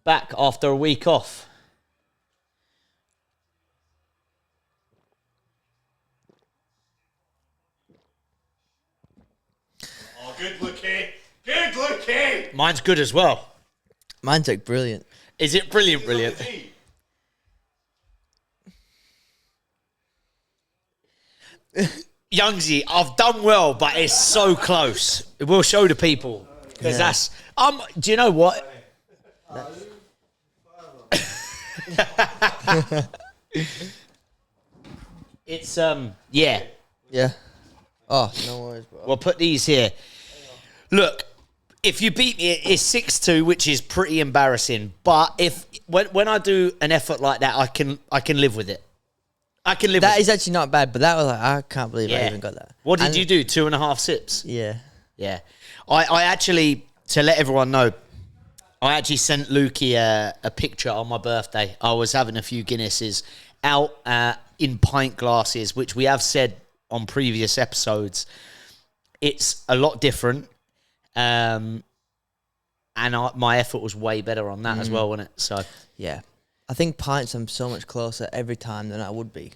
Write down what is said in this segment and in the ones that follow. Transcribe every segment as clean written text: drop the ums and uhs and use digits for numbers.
back after a week off. Oh, good Lukey. Good Lukey. Mine's good as well. Mine's like brilliant. Is it brilliant? Brilliant. Youngsy, I've done well, but it's so close. We'll show the people because that's. Do you know what? It's yeah. Yeah. Oh, no worries, bro. We'll put these here. Look, if you beat me, it's 6-2, which is pretty embarrassing. But if when I do an effort like that, I can live with it. I can live. That with is actually not bad, but that was like I can't believe I even got that. What did you do? 2.5 sips. Yeah. Yeah. I actually, to let everyone know, I actually sent Lukey a picture on my birthday. I was having a few Guinnesses out in pint glasses, which we have said on previous episodes. It's a lot different. And my effort was way better on that as well, wasn't it? So yeah. I think pints I'm so much closer every time than I would be.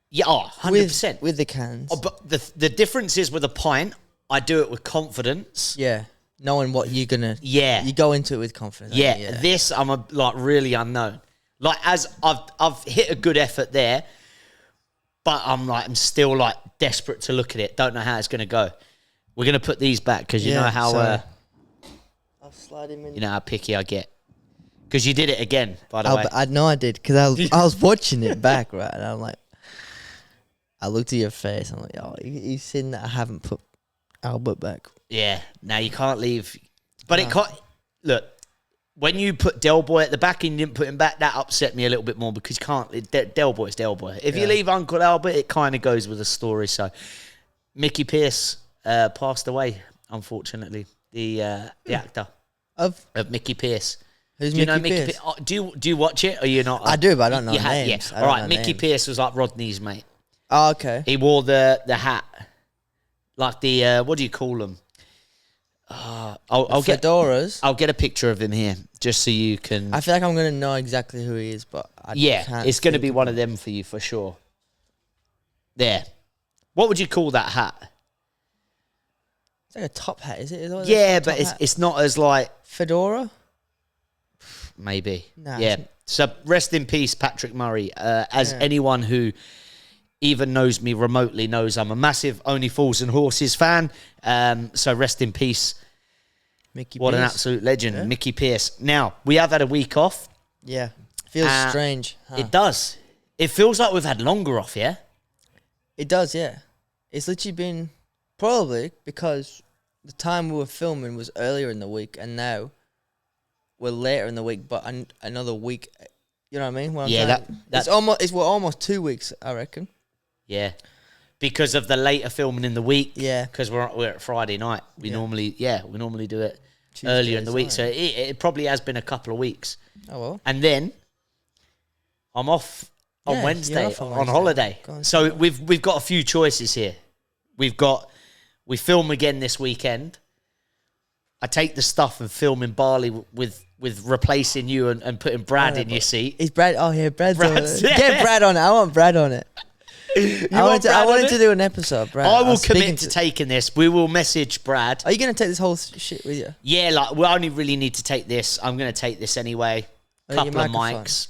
Yeah, 100%. With the cans. Oh, but the difference is with a pint, I do it with confidence. Yeah. Knowing what you're gonna. Yeah. You go into it with confidence. Yeah. This I'm really unknown. Like as I've hit a good effort there, but I'm still like desperate to look at it. Don't know how it's gonna go. We're gonna put these back because you know how I'll slide him in. you know how picky I get. Because you did it again, by the way. I know I did because I was watching it back, right, and I'm like, I looked at your face. I'm like, oh, you seen that I haven't put Albert back? Yeah. Now you can't leave, but it can't. Look, when you put Del Boy at the back and you didn't put him back, that upset me a little bit more because you can't. Del Boy's Del Boy. If you leave Uncle Albert, it kind of goes with the story. So, Mickey Pearce passed away, unfortunately. The actor Of Mickey Pearce. Who's Do you know Mickey Mickey? Pearce? Do you watch it or you're not? I do, but I don't know you names. Yeah. All right, Mickey Pearce was like Rodney's mate. Oh, okay. He wore the hat, like the what do you call them? I'll get fedoras. I'll get a picture of him here just so you can. I feel like I'm gonna know exactly who he is, but I can't it's going to think be of one of them for you for sure. There, what would you call that hat? It's like a top hat, is it? Is it Yeah, a top but hat? it's not as like Fedora. maybe. Nah, Yeah. So rest in peace, Patrick Murray. As anyone who even knows me remotely knows, I'm a massive Only Fools and Horses fan. So rest in peace. Mickey What Pearce. an absolute legend, Mickey Pearce. Now, we have had a week off. Yeah. Feels strange. Huh? It does. It feels like we've had longer off, yeah? It does, yeah. It's literally been probably because the time we were filming was earlier in the week, and now we're later in the week, but another week. You know what I mean? What I'm Yeah, saying? We're almost 2 weeks, I reckon. Yeah. Because of the later filming in the week. Yeah. Because we're at Friday night. We normally do it Tuesday, earlier in the week. sorry. So it probably has been a couple of weeks. Oh well. And then I'm off on Yeah, Wednesday you're off on on Wednesday. holiday. Go on, So we've got a few choices here. We film again this weekend. I take the stuff and film in Bali with replacing you and putting Brad in your seat. Is Brad? Oh yeah, Brad's on Brad's it. there. Get Brad on it. I want Brad on it. I wanted to do an episode, Brad. I will was speaking commit to taking this. We will message Brad. Are you gonna take this whole shit with you? Yeah, like we only really need to take this. I'm going to take this anyway. Oh, your Couple of microphone. mics.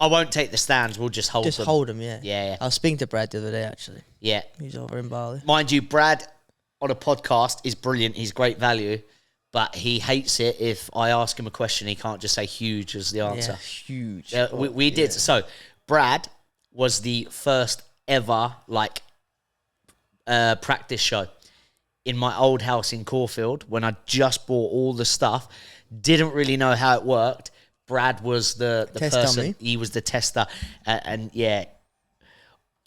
I won't take the stands. We'll just hold Just them. hold him, yeah. Yeah. I was speaking to Brad the other day, actually. Yeah. He's over in Bali. Mind you, Brad on a podcast is brilliant. He's great value, but he hates it if I ask him a question. He can't just say huge as the answer. Yeah, huge. We did. So Brad was the first ever practice show in my old house in Caulfield when I just bought all the stuff. Didn't really know how it worked. Brad was the Test person. dummy. He was the tester, and yeah.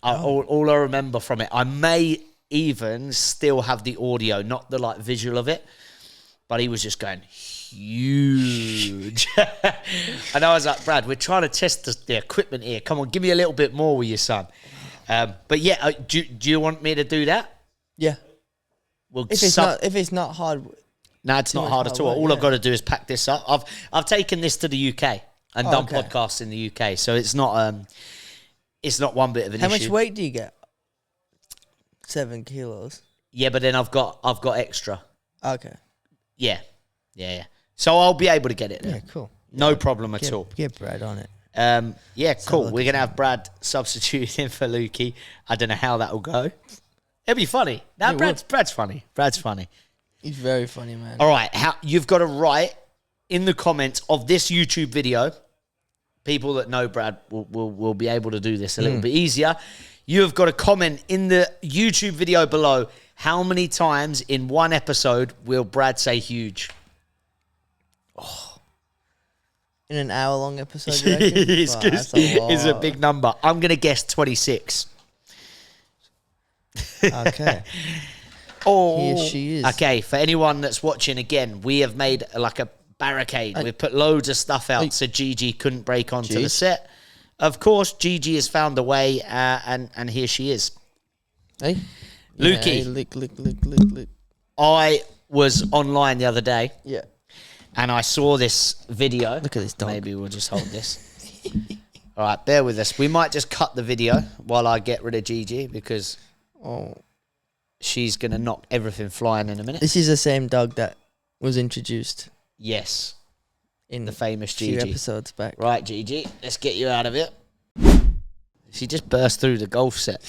All I remember from it, I may even still have the audio, not the visual of it, but he was just going huge. And I was like, Brad, we're trying to test the equipment here. Come on, give me a little bit more with your son. But yeah, do you want me to do that? Yeah. Well, If it's not hard, No, it's not much hard hard at all. work, All I've yeah. got to do is pack this up. I've taken this to the UK and done okay. podcasts in the UK, so it's not one bit of an How issue. much weight do you get? 7 kilos. Yeah, but then I've got extra. Okay. Yeah. So I'll be able to get it there. Yeah, cool. No problem at all. Get Brad on it. Yeah, cool. look We're gonna have Brad substituting for Lukey. I don't know how that will go. It'll be funny. Now Brad's funny. Brad's funny. He's very funny, man. All right, you've got to write in the comments of this YouTube video. People that know Brad will be able to do this a little bit easier. You have got to comment in the YouTube video below how many times in one episode will Brad say huge. In an hour-long episode, you reckon? It's, Wow, 'cause that's a it's a lot. big number. I'm going to guess 26. Okay. Oh, Here she is. Okay, for anyone that's watching again, we have made like a barricade. We've put loads of stuff out so Gigi couldn't break onto the Jeez. set. Of course, Gigi has found a way, and here she is. Hey? Lukey. Yeah, lick. I was online the other day, Yeah. and I saw this video. Look at this dog. Maybe we'll just hold this. All right, bear with us. We might just cut the video while I get rid of Gigi because Oh. she's going to knock everything flying in a minute. This is the same dog that was introduced Yes, in the famous a few Gigi. episodes back. Right, Gigi, let's get you out of it. She just burst through the golf set.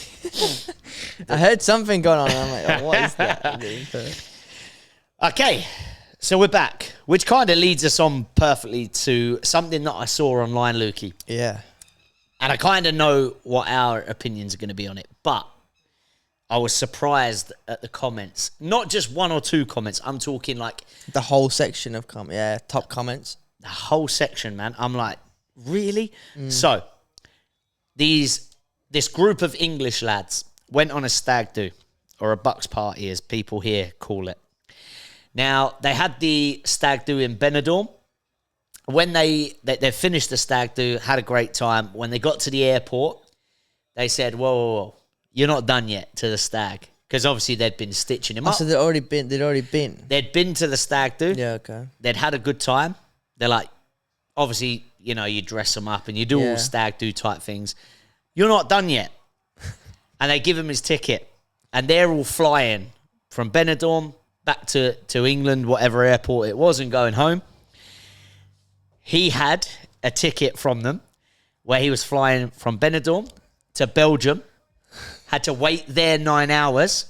I heard something going on, and I'm like, oh, what is that? Okay, so we're back, which kind of leads us on perfectly to something that I saw online, Lukey. Yeah. And I kind of know what our opinions are going to be on it, but I was surprised at the comments. Not just one or two comments. I'm talking like The whole section of top comments. the whole section, man. I'm like, really? So, this group of English lads went on a stag do, or a bucks party, as people here call it. Now, they had the stag do in Benidorm. When they finished the stag do, had a great time. When they got to the airport, they said, whoa, you're not done yet to the stag. Because obviously they'd been stitching him Oh, up. so they'd already been. They'd been to the stag do. Yeah, okay. They'd had a good time. They're like, obviously, you know, you dress them up and you do Yeah. all stag do type things. You're not done yet. And they give him his ticket. And they're all flying from Benidorm back to England, whatever airport it was, and going home. He had a ticket from them where he was flying from Benidorm to Belgium, had to wait there 9 hours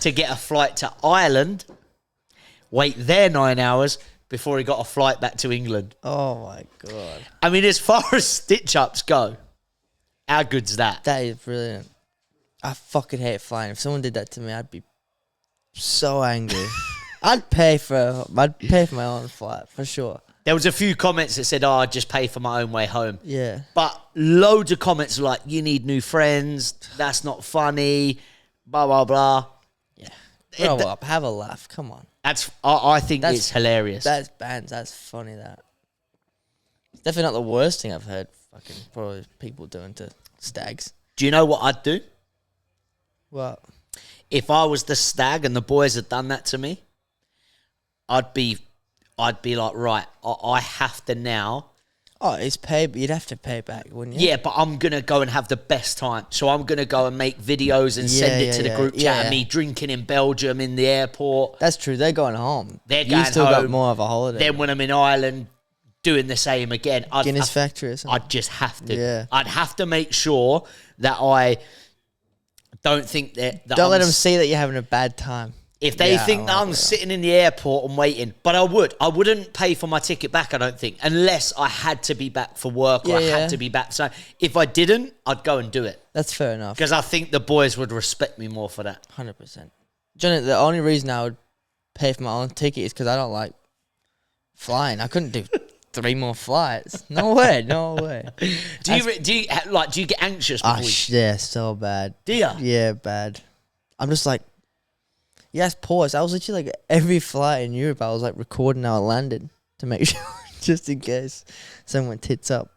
to get a flight to Ireland, wait there 9 hours before he got a flight back to England. Oh my god. I mean, as far as stitch-ups go, how good's that? That is brilliant. I fucking hate flying. If someone did that to me, I'd be so angry. I'd pay for my own flight for sure. There was a few comments that said, I'd just pay for my own way home. Yeah. But loads of comments like, you need new friends, that's not funny, blah, blah, blah. Yeah. Grow up, have a laugh. Come on. I think That's- it's hilarious. That's bands. That's funny. That. It's definitely not the worst thing I've heard. Fucking probably people doing to stags. Do you know what I'd do? What? If I was the stag and the boys had done that to me, I'd be like, right, I have to now. Oh, it's pay. You'd have to pay back, wouldn't you? Yeah, but I'm going to go and have the best time. So I'm going to go and make videos and send it to the group chat of me drinking in Belgium in the airport. That's true. They're going home. They're You going still got home. more of a holiday. Then when I'm in Ireland, doing the same again. Guinness factory or something. I'd just have to. Yeah. I'd have to make sure that I don't think that Don't let them see that you're having a bad time. If they Yeah, think that I'm sitting in the airport and waiting, but I wouldn't pay for my ticket back, I don't think, unless I had to be back for work or I had to be back. So if I didn't, I'd go and do it. That's fair enough. Because I think the boys would respect me more for that. 100%. Johnny, the only reason I would pay for my own ticket is because I don't like flying. I couldn't do 3 more flights. No way, no way. Do you get anxious before Yeah, so bad. Do you? Yeah, bad. I'm just like, yes, pause. I was literally like, every flight in Europe, I was like recording how I landed to make sure, just in case someone tits up.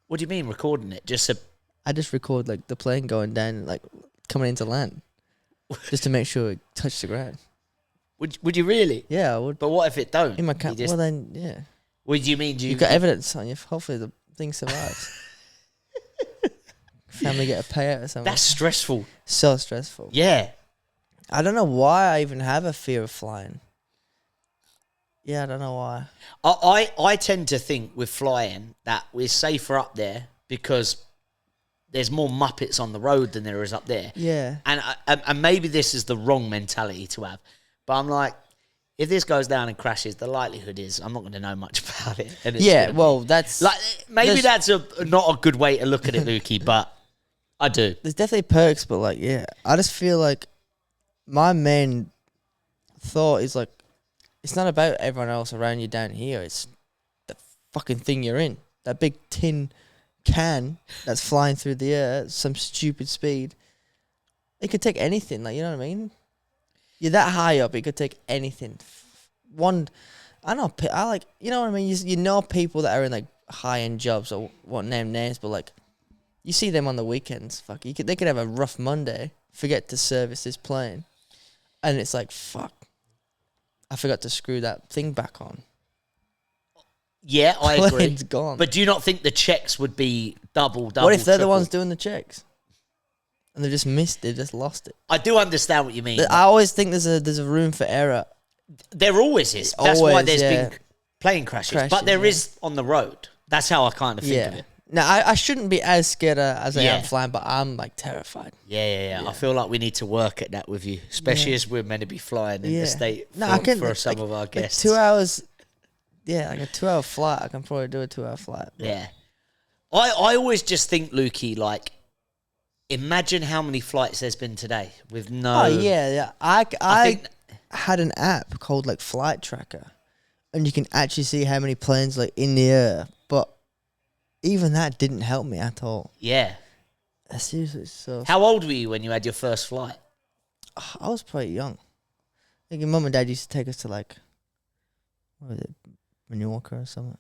What do you mean recording it? Just so I just record like the plane going down, like coming into land, just to make sure it touched the ground. Would you really? Yeah, I would. But what if it don't? In my You just- well, then, yeah. what do you mean? You've got evidence on you. Hopefully the thing survives. Family get a payout or something. That's stressful. So stressful. Yeah. I don't know why I even have a fear of flying. Yeah, I don't know why. I tend to think with flying that we're safer up there because there's more Muppets on the road than there is up there. Yeah. And maybe this is the wrong mentality to have. But I'm like, if this goes down and crashes, the likelihood is I'm not going to know much about it. And it's Yeah, gonna well, be, that's... like maybe that's not a good way to look at it, Lukey, but I do. There's definitely perks, but, like, yeah. I just feel like my main thought is, like, it's not about everyone else around you down here. It's the fucking thing you're in. That big tin can that's flying through the air at some stupid speed. It could take anything, like, you know what I mean? You're that high up, it could take anything. I know, I like, you know what I mean? You know people that are in, like, high-end jobs, or what name names, but, like, you see them on the weekends. Fuck, they could have a rough Monday, forget to service this plane, and it's like, fuck, I forgot to screw that thing back on. Yeah, I agree. Plane's gone. But do you not think the checks would be double? What if they're the triple? ones doing the checks? And they've just missed it, just lost it. I do understand what you mean. I always think there's a room for error. There always is. That's why Always, there's yeah. been plane crashes. But Crashes, there yeah. is on the road. That's how I kind of think of Yeah. it. Now, I shouldn't be as scared as I Yeah. am flying, but I'm, like, terrified. Yeah. I feel like we need to work at that with you, especially as we're meant to be flying in the state for some of our guests. 2 hours, like a 2 hour flight. I can probably do a 2 hour flight. Yeah. I always just think, Lukey, like, imagine how many flights there's been today with no... Oh, yeah. I think had an app called, like, Flight Tracker, and you can actually see how many planes, like, in the air, but even that didn't help me at all. Yeah. Seriously, so... How old were you when you had your first flight? I was probably young. I think your mum and dad used to take us to, like, what was it, Menorca or something.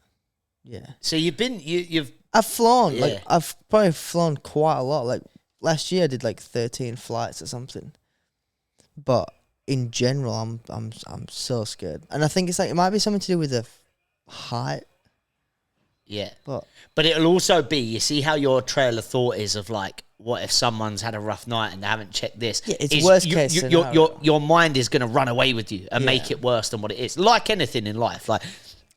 Yeah. So you've... I've flown. Yeah. Like, I've probably flown quite a lot. Like, last year I did, like, 13 flights or something. But in general, I'm so scared. And I think it's, like, it might be something to do with the height. Yeah. But it'll also be, you see how your trail of thought is of, like, what if someone's had a rough night and they haven't checked this? Yeah, it's worst case scenario. Your mind is going to run away with you and make it worse than what it is. Like anything in life. Like,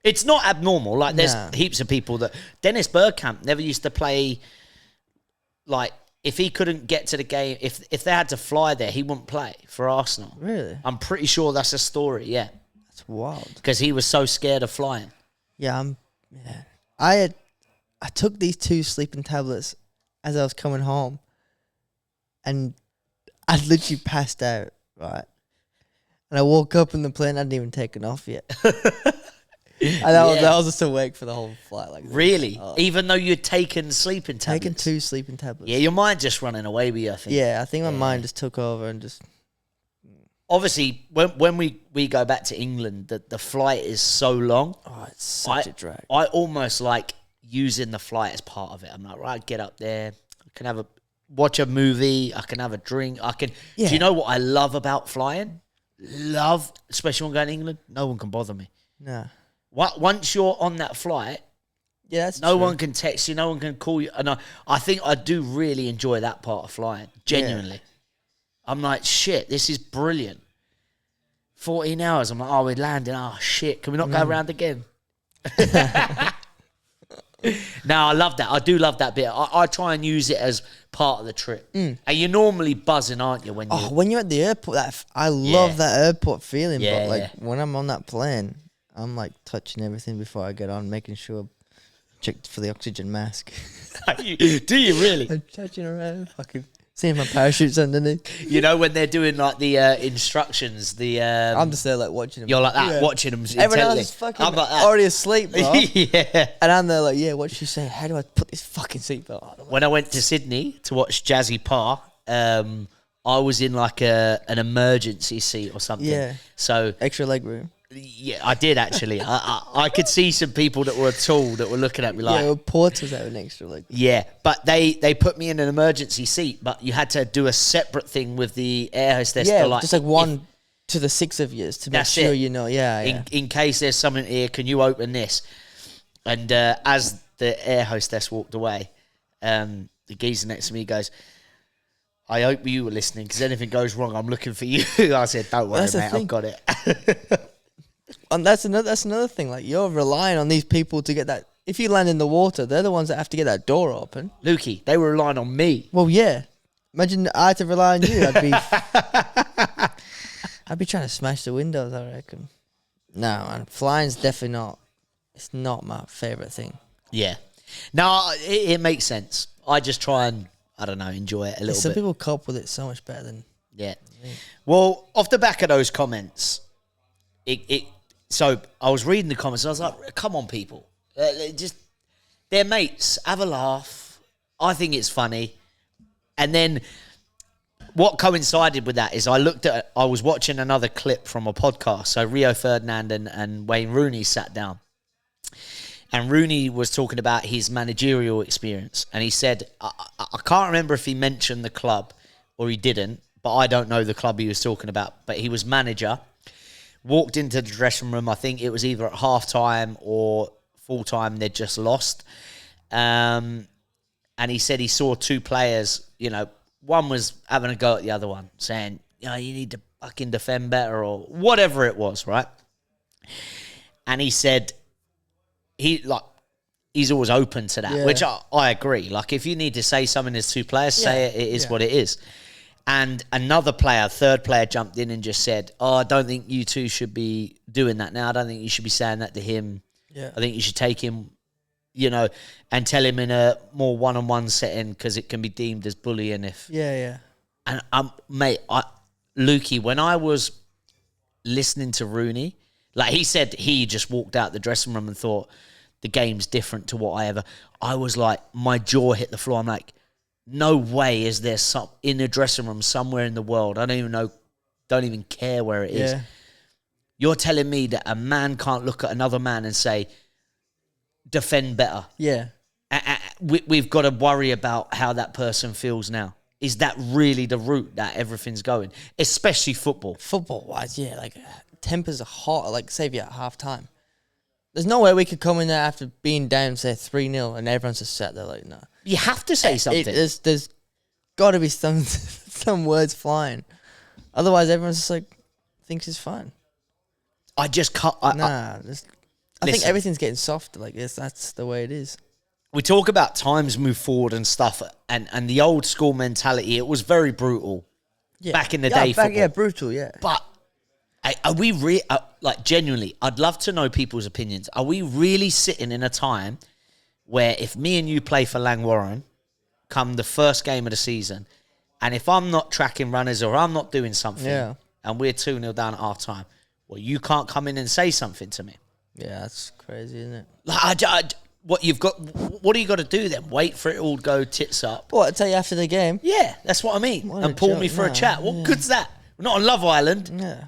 it's not abnormal. Like, there's heaps of people that... Dennis Bergkamp never used to play... Like, if he couldn't get to the game... If they had to fly there, he wouldn't play for Arsenal. Really? I'm pretty sure that's a story, yeah. That's wild. Because he was so scared of flying. Yeah, I took these 2 sleeping tablets as I was coming home, and I literally passed out, right? And I woke up in the plane, I hadn't even taken off yet. And I was just awake for the whole flight. Like, really? Even though you'd taken sleeping tablets? Taken 2 sleeping tablets. Yeah, your mind just running away with you, I think. Yeah, I think my mind just took over and just... Obviously, when we go back to England, the flight is so long. Oh, it's such a drag. I almost like using the flight as part of it. I'm like, right, get up there. I can watch a movie. I can have a drink. Do you know what I love about flying? Especially when going to England, no one can bother me. No. Once you're on that flight, that's no true. one can text you, no one can call you. And I think I do really enjoy that part of flying, genuinely. Yeah. I'm like, shit, this is brilliant. 14 hours. I'm like, oh, we're landing. Oh, shit. Can we not go around again? No, I love that. I do love that bit. I try and use it as part of the trip. And you're normally buzzing, aren't you? When you're at the airport, I love that airport feeling. Yeah, but, like, when I'm on that plane, I'm, like, touching everything before I get on, making sure I checked for the oxygen mask. Do you really? I'm touching around, fucking... Seeing my parachutes underneath. You know, when they're doing, like, the instructions, I'm just there, like, watching them. You're like that, watching them intently. Everyone else is fucking I'm like that. already asleep, bro. Yeah. And I'm there like, what's she saying? How do I put this fucking seatbelt on? When I went to Sydney to watch Jazzy Parr, I was in, like, an emergency seat or something. Yeah. So... Extra leg room. Yeah, I did, actually. I could see some people that were tall that were looking at me like... Yeah, porters that were next to, like... Yeah, but they put me in an emergency seat, but you had to do a separate thing with the air hostess. Yeah, to, like, just like one to the 6 of yous to make That's sure it. you know. Yeah, yeah. In case there's something here, can you open this? And as the air hostess walked away, the geezer next to me goes, I hope you were listening, because anything goes wrong, I'm looking for you. I said, don't worry, mate, I've got it. And that's another thing. Like, you're relying on these people to get that. If you land in the water, they're the ones that have to get that door open. Lukey, they were relying on me. Well, yeah. Imagine I had to rely on you. I'd be trying to smash the windows, I reckon. No, man. Flying's definitely not. It's not my favourite thing. Yeah. No, it makes sense. I just try and, I don't know, enjoy it a little Some bit. people cope with it so much better than... Yeah. Well, off the back of those comments, so I was reading the comments and I was like, come on, people. They're mates. Have a laugh. I think it's funny. And then what coincided with that is I was watching another clip from a podcast. So Rio Ferdinand and Wayne Rooney sat down. And Rooney was talking about his managerial experience. And he said, I can't remember if he mentioned the club or he didn't, but I don't know the club he was talking about. But he was manager, walked into the dressing room. I think it was either at halftime or full-time. They'd just lost. And he said he saw 2 players, one was having a go at the other one, saying, you need to fucking defend better or whatever it was, right? And he said, he's always open to that, which I agree. Like, if you need to say something as 2 players, say it. It is what it is. And another player, third player, jumped in and just said, I don't think you 2 should be doing that now. I don't think you should be saying that to him. Yeah. I think you should take him, and tell him in a more one-on-one setting, because it can be deemed as bullying if... Yeah. And, mate, Lukey, when I was listening to Rooney, like he said, he just walked out the dressing room and thought, the game's different to what I was like, my jaw hit the floor. I'm like, no way is there some in a dressing room somewhere in the world. I don't even know, don't even care where it is. You're telling me that a man can't look at another man and say, defend better. Yeah. We've got to worry about how that person feels now. Is that really the route that everything's going? Especially football. Football-wise, yeah. Like, tempers are hot, like, say if you're at half-time. There's no way we could come in there after being down, say, 3-0, and everyone's just sat there like, no. You have to say something. There's got to be some words flying. Otherwise, everyone's just like, thinks it's fine. I just can't... I think everything's getting softer. Like, that's the way it is. We talk about times move forward and stuff, and the old school mentality, it was very brutal back in the day. Brutal, yeah. But are we really, genuinely, I'd love to know people's opinions. Are we really sitting in a time where if me and you play for Langwarren, come the first game of the season, and if I'm not tracking runners or I'm not doing something, and we're 2-0 down at half time, well, you can't come in and say something to me. Yeah, that's crazy, isn't it? What do you got to do then? Wait for it all to go tits up? What, I tell you after the game? Yeah, that's what I mean. And pull me for a chat. What good's that? We're not on Love Island. Yeah.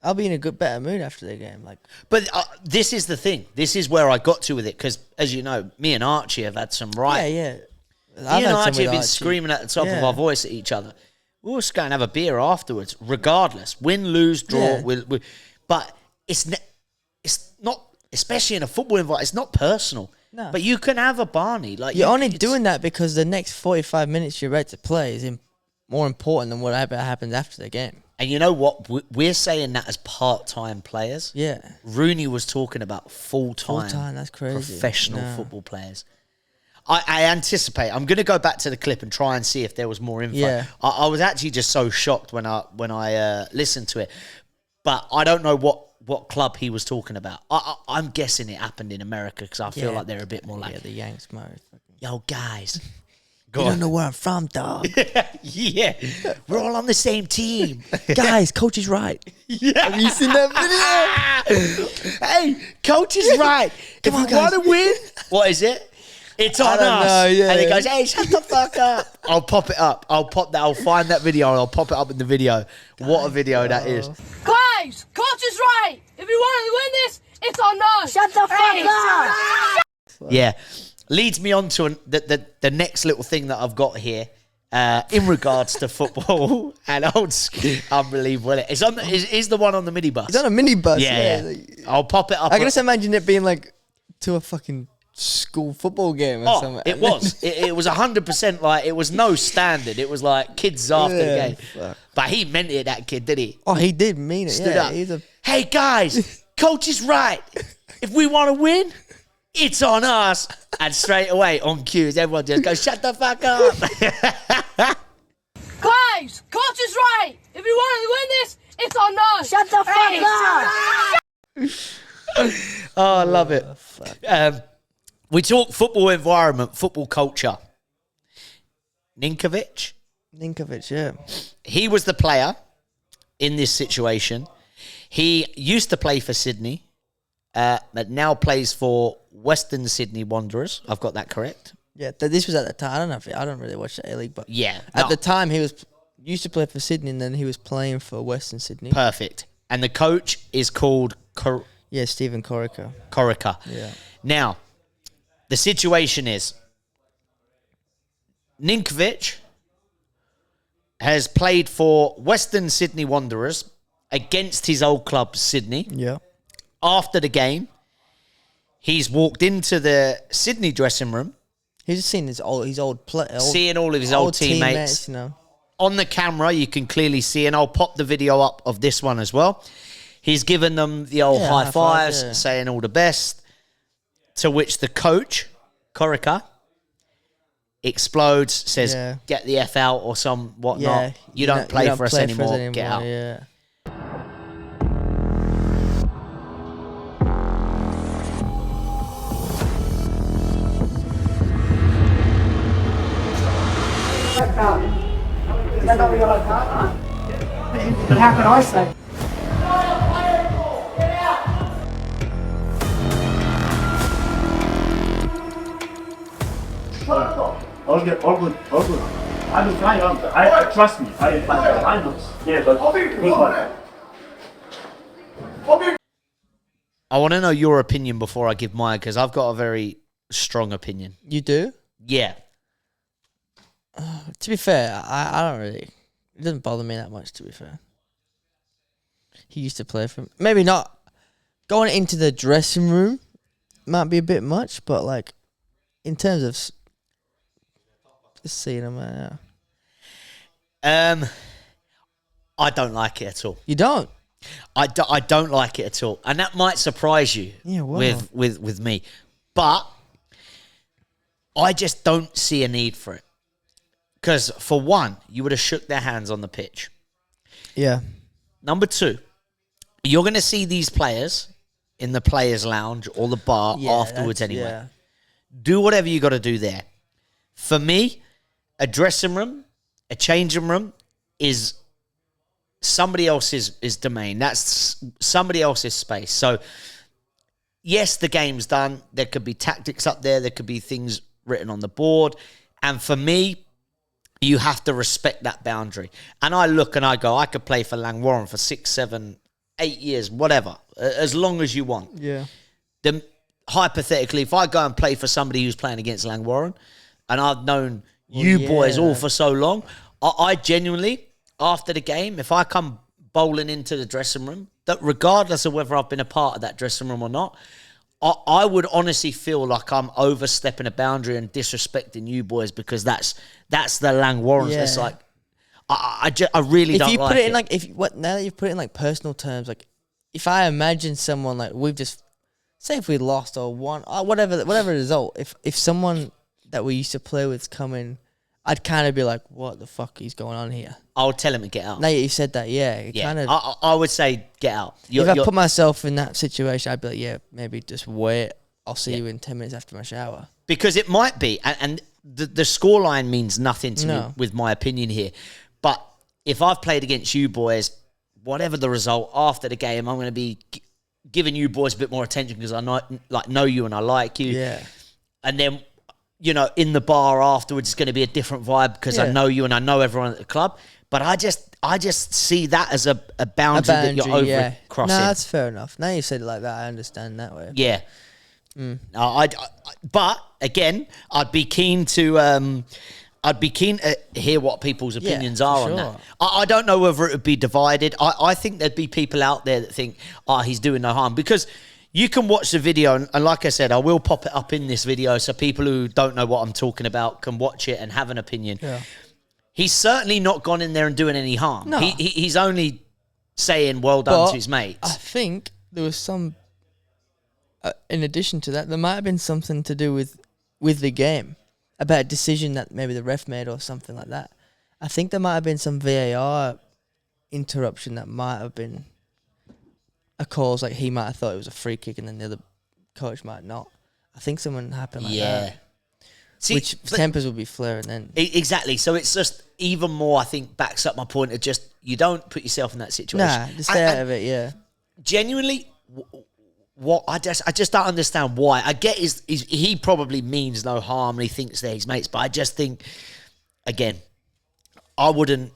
I'll be in a better mood after the game. But this is the thing. This is where I got to with it, because, as you know, me and Archie have had some right... Yeah. Me and Archie have been screaming at the top of our voice at each other. We'll just go and have a beer afterwards, regardless. Win, lose, draw. Yeah. But it's not, especially in a football environment, it's not personal. No. But you can have a Barney. You're only doing that because the next 45 minutes you're about to play is more important than whatever happens after the game. And you know what? We're saying that as part-time players. Yeah. Rooney was talking about full-time that's crazy. Professional football players. I anticipate. I'm going to go back to the clip and try and see if there was more info. Yeah. I was actually just so shocked when I listened to it. But I don't know what club he was talking about. I'm guessing it happened in America, because I feel like they're a bit more like... Yeah, the Yanks, mode. Yo, guys. You don't know where I'm from, dog. Yeah. We're all on the same team. Guys, coach is right. Yeah. Have you seen that video? Hey, coach is right. If we want to win... What is it? It's on us. Yeah. And he goes, hey, shut the fuck up. I'll pop it up. I'll find that video and I'll pop it up in the video. What a video that is. Guys, coach is right. If you want to win this, it's on us. Shut the fuck up. Yeah. Leads me on to the next little thing that I've got here. in regards to football and old school. Unbelievable. It's on. Is the one on the minibus? It's on a minibus. Yeah. I'll pop it up. I can just imagine it being like to a fucking school football game or something. It was. It was 100% like, it was no standard. It was like kids after the game. Fuck. But he meant it, that kid, did he? Oh, he did mean it. Stood yeah, up. He's a Hey, guys, coach is right. If we want to win, it's on us. And straight away, on cues, everyone just goes, shut the fuck up. Guys, coach is right. If we want to win this, it's on us. Shut the fuck up. Oh, I love it. We talk football environment, football culture. Ninkovic, yeah. he was the player in this situation. He used to play for Sydney, but now plays for Western Sydney Wanderers. I've got that correct. Yeah, this was at the time. I don't know I don't really watch the A-League, but Yeah. at the time he used to play for Sydney, and then he was playing for Western Sydney. Perfect. And the coach is called Yeah, Stephen Corica. Corica. Yeah. Now, the situation is Ninkovic has played for Western Sydney Wanderers against his old club, Sydney. Yeah. After the game, he's walked into the Sydney dressing room, He's just seen his old seeing all of his old teammates. You know. On the camera, you can clearly see, and I'll pop the video up of this one as well. He's given them the old high high fives, five, yeah. saying all the best, to which the coach, Corica, explodes, says, Yeah. get the F out or some whatnot. Yeah. You don't play for us anymore. Get out. Yeah. How can I say? All good. I will try on. I trust me. I know. Yeah, but good one. I want to know your opinion before I give mine, because I've got a very strong opinion. You do? Yeah. To be fair, I don't really. It doesn't bother me that much, to be fair. He used to play for him. Maybe not going into the dressing room might be a bit much, but like in terms of just seeing him, I don't like it at all. you don't. I don't like it at all. And that might surprise you Yeah, wow. with me. But I just don't see a need for it. Because, for one, you would have shook their hands on the pitch. Yeah. Number two, you're going to see these players in the players' lounge or the bar afterwards anyway. Yeah. Do whatever you got to do there. For me, a dressing room, a changing room is somebody else's domain. That's somebody else's space. So, yes, the game's done. There could be tactics up there. There could be things written on the board. And for me, you have to respect that boundary. And I look and I go, I could play for Langwarren for 6, 7, 8 years, whatever, as long as you want. Yeah. Then, hypothetically, if I go and play for somebody who's playing against Langwarren, and I've known boys all for so long, I genuinely, after the game, if I come bowling into the dressing room, that regardless of whether I've been a part of that dressing room or not, I would honestly feel like I'm overstepping a boundary and disrespecting you boys, because that's the Langwarrens. Yeah. It's like I really don't like it. If you put it in like now that you've put it in like personal terms, like if I imagine someone like we've just say if we lost or won or whatever result, if someone that we used to play with's coming, I'd kind of be like, what the fuck is going on here? I'll tell him to get out. Now that you said that, yeah, Yeah, kind of. I would say get out. If I put myself in that situation, I'd be like, yeah, maybe just wait. I'll see you in 10 minutes after my shower. Because it might be, and the scoreline means nothing to me with my opinion here. But if I've played against you boys, whatever the result after the game, I'm going to be giving you boys a bit more attention because I know you and I like you. Yeah. And then, in the bar afterwards, it's going to be a different vibe because I know you and I know everyone at the club. But I just see that as a boundary that you're over crossing. No, that's fair enough. Now you said it like that, I understand that way. Yeah. But again, I'd be keen to I'd be keen to hear what people's opinions for are on sure. that. I don't know whether it would be divided. I think there'd be people out there that think, he's doing no harm. Because you can watch the video, and like I said, I will pop it up in this video so people who don't know what I'm talking about can watch it and have an opinion. Yeah. He's certainly not gone in there and doing any harm. No. He's only saying well done But to his mates. I think there was some. In addition to that, there might have been something to do with the game, about a decision that maybe the ref made or something like that. I think there might have been some VAR interruption that might have been a cause. Like he might have thought it was a free kick, and then the other coach might not. I think something happened like that. See, Which tempers would be flaring then. Exactly. So it's just even more, I think, backs up my point of just you don't put yourself in that situation. Nah, just stay out of it, yeah. Genuinely, what I just don't understand why. I get is he probably means no harm and he thinks they're his mates, but I just think, again, I wouldn't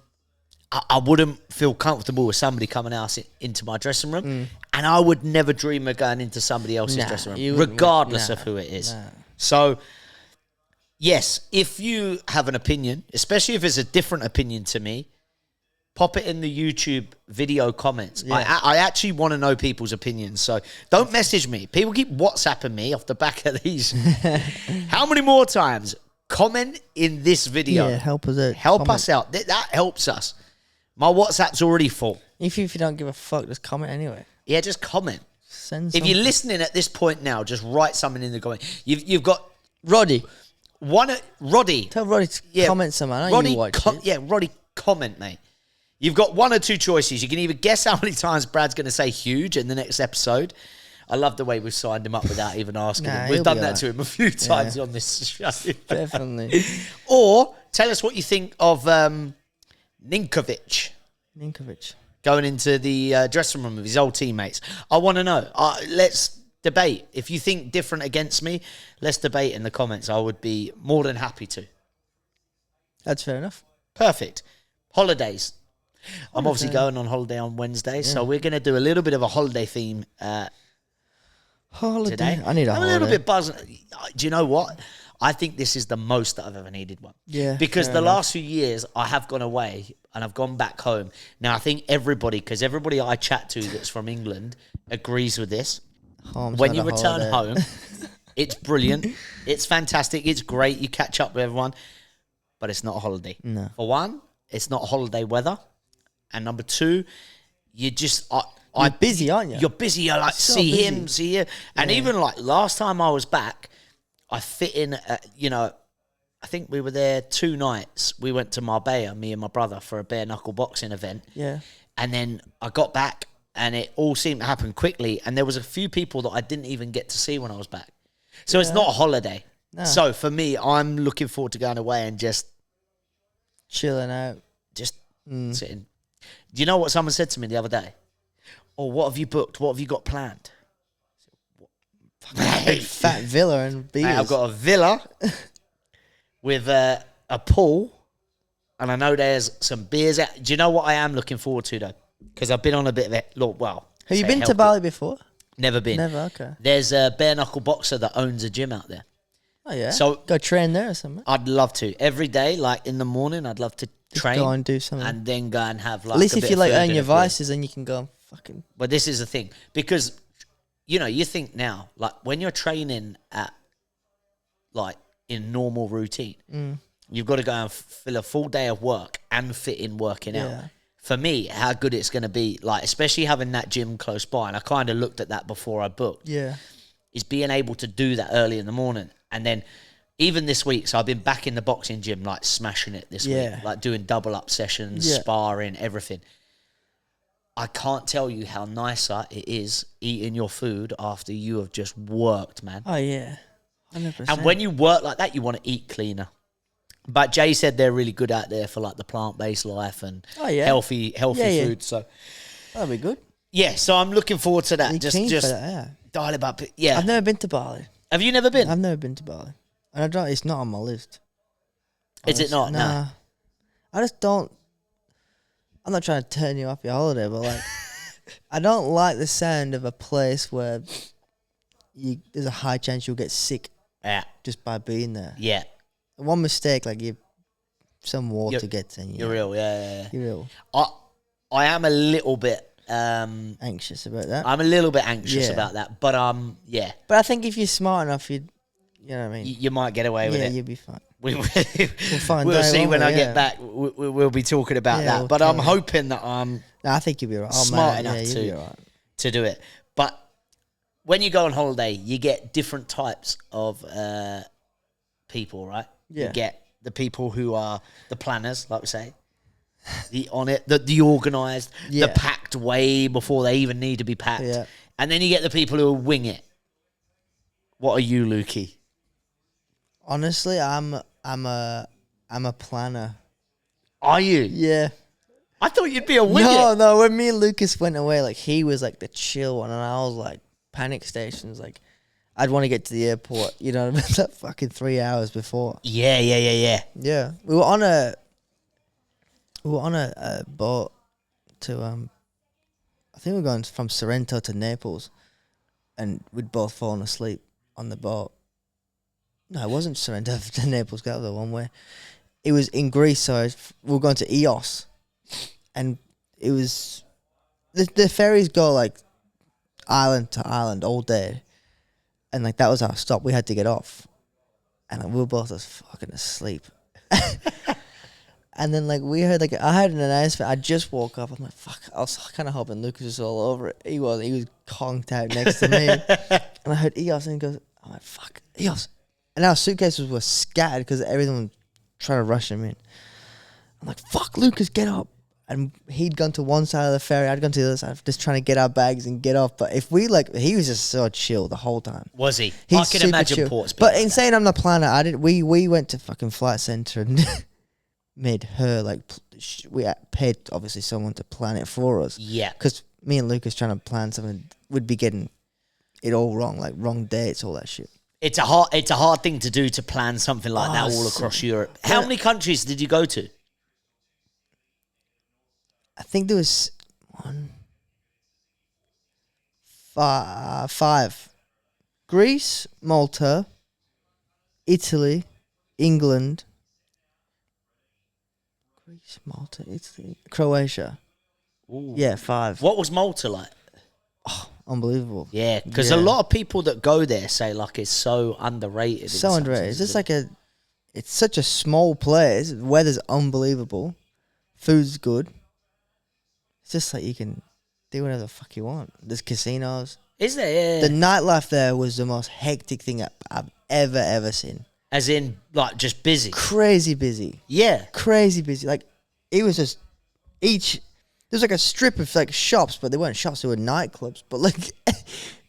feel comfortable with somebody coming out into my dressing room, and I would never dream of going into somebody else's dressing room, regardless of who it is. So, yes, if you have an opinion, especially if it's a different opinion to me, pop it in the YouTube video comments. Yeah. I actually want to know people's opinions, so don't message me. People keep WhatsApping me off the back of these. How many more times? Comment in this video. Yeah, help us out. Help Comment. us out. That helps us. My WhatsApp's already full. If you don't give a fuck, just comment anyway. Yeah, just comment. Send If something. you're listening at this point now, just write something in the comment. You've got Roddy. Roddy. Tell Roddy to comment something. I know Roddy, you watch it. Yeah, Roddy, comment, mate. You've got one or two choices. You can either guess how many times Brad's going to say huge in the next episode. I love the way we've signed him up without even asking him. We've he'll done be that alright. to him a few times on this show. Definitely. Or tell us what you think of Ninkovic Ninkovic. going into the dressing room with his old teammates. I want to know. Let's debate. If you think different against me, let's debate in the comments. I would be more than happy to. That's fair enough. Perfect. Holidays. I'm obviously going on holiday on Wednesday, so we're going to do a little bit of a holiday theme Holiday. today. I need a I'm holiday. a little bit buzzing. Do you know what? I think this is the most that I've ever needed one. Yeah, Because fair the enough. last few years, I have gone away and I've gone back home. Now, I think because everybody I chat to that's from England agrees with this. Home's When not you a return holiday. home, it's brilliant. It's fantastic. It's great. You catch up with everyone. But it's not a holiday. No. For one, it's not holiday weather. And number two, you just... You're busy, aren't you? You're busy. You like So see busy. him, see you. And even like last time I was back, I fit in, I think we were there 2 nights. We went to Marbella, me and my brother, for a bare knuckle boxing event. Yeah. And then I got back and it all seemed to happen quickly. And there was a few people that I didn't even get to see when I was back. So it's not a holiday. No. So for me, I'm looking forward to going away and just Chilling out. sitting. Do you know what someone said to me the other day? Oh, what have you booked? What have you got planned? Big fat villa and beers. Mate, I've got a villa with a pool, and I know there's some beers out. Do you know what I am looking forward to, though? Because I've been on a bit of it. Look, well, Have you say been to healthy. Bali before? Never been. Never, okay. There's a bare knuckle boxer that owns a gym out there. Oh, yeah? So- go train there or something. I'd love to. Every day, like in the morning, I'd love to train. Go and do something. And then go and have like At least a if bit you of like food earn and your a beer. vices, then you can go and fucking... But this is the thing. Because, you think now, like when you're training at, like in normal routine, you've got to go and fill a full day of work and fit in working out. Yeah. For me, how good it's going to be, like especially having that gym close by, and I kind of looked at that before I booked, Yeah. is being able to do that early in the morning. And then even this week, so I've been back in the boxing gym, like smashing it this Yeah. week, like doing double up sessions, Yeah. sparring, everything. I can't tell you how nicer it is eating your food after you have just worked, man. Oh, yeah. 100%. And when you work like that, you want to eat cleaner. But Jay said they're really good out there for like the plant-based life and Oh, yeah. healthy Yeah. food. So That'd be good. yeah, so I'm looking forward to that. Be Just keen for that, yeah. dial it up. Yeah. I've never been to Bali. Have you never been? I've never been to Bali. And I don't, it's not on my list. Is it not? No. Nah. I just don't... I'm not trying to turn you off your holiday, but like... I don't like the sound of a place where there's a high chance you'll get sick Yeah. just by being there. Yeah. One mistake, like you some water gets in you. You're real, yeah. You're real I am a little bit anxious about that. I'm a little bit anxious Yeah. about that, but yeah, But I think if you're smart enough, you know what I mean. you might get away with Yeah, it. you'll be fine. We'll find we'll out, see won't when we? I get Yeah. back. We'll be talking about Yeah, that. we'll But I'm try. hoping that I'm No, I think you'll be right. smart man, enough yeah, you'll be right. to do it. But when you go on holiday, you get different types of people, right? Yeah. You get the people who are the planners, like we say, the on it, the organised, Yeah. the packed way before they even need to be packed. Yeah. And then you get the people who wing it. What are you, Lukey? Honestly, I'm a planner. Are you? Yeah. I thought you'd be a winger. No. When me and Lucas went away, like he was like the chill one, and I was like panic stations. Like I'd want to get to the airport, you know, that fucking 3 hours before. Yeah. Yeah, we were on a boat to I think we were going from Sorrento to Naples, and we'd both fallen asleep on the boat. No, it wasn't Sorrento to Naples. That was the one way. It was in Greece, so we were going to Eos, and it was the ferries go like island to island all day, and like that was our stop. We had to get off, and like, we were both just fucking asleep. And then like we heard like I heard an announcement. I just woke up. I'm like, fuck. I was kind of hoping Lucas was all over it. He was conked out next to me, and I heard Eos, and he goes, I'm like, fuck Eos. And our suitcases were scattered because everyone was trying to rush him in. I'm like, fuck, Lucas, get up. And he'd gone to one side of the ferry, I'd gone to the other side, just trying to get our bags and get off. But if we he was just so chill the whole time. Was he? He's I can super imagine chill. Port's. But in saying I'm the planner, we went to fucking Flight Centre and made her like we paid obviously someone to plan it for us. Yeah. Because me and Lucas trying to plan something would be getting it all wrong, like wrong dates, all that shit. It's a hard thing to do to plan something like that all across Europe. How many countries did you go to? I think there was five. Greece, Malta, Italy, England. Greece, Malta, Italy, Croatia. Ooh. Yeah, 5. What was Malta like? Unbelievable. Yeah, because a lot of people that go there say like it's so underrated. So underrated. It's just like it's such a small place. Weather's unbelievable. Food's good. It's just like you can do whatever the fuck you want. There's casinos. Is there? Yeah. The nightlife there was the most hectic thing I've ever seen. As in, like, just busy. Crazy busy. Yeah. Crazy busy. Like, it was just there's like a strip of like shops, but they weren't shops, they were nightclubs. But like,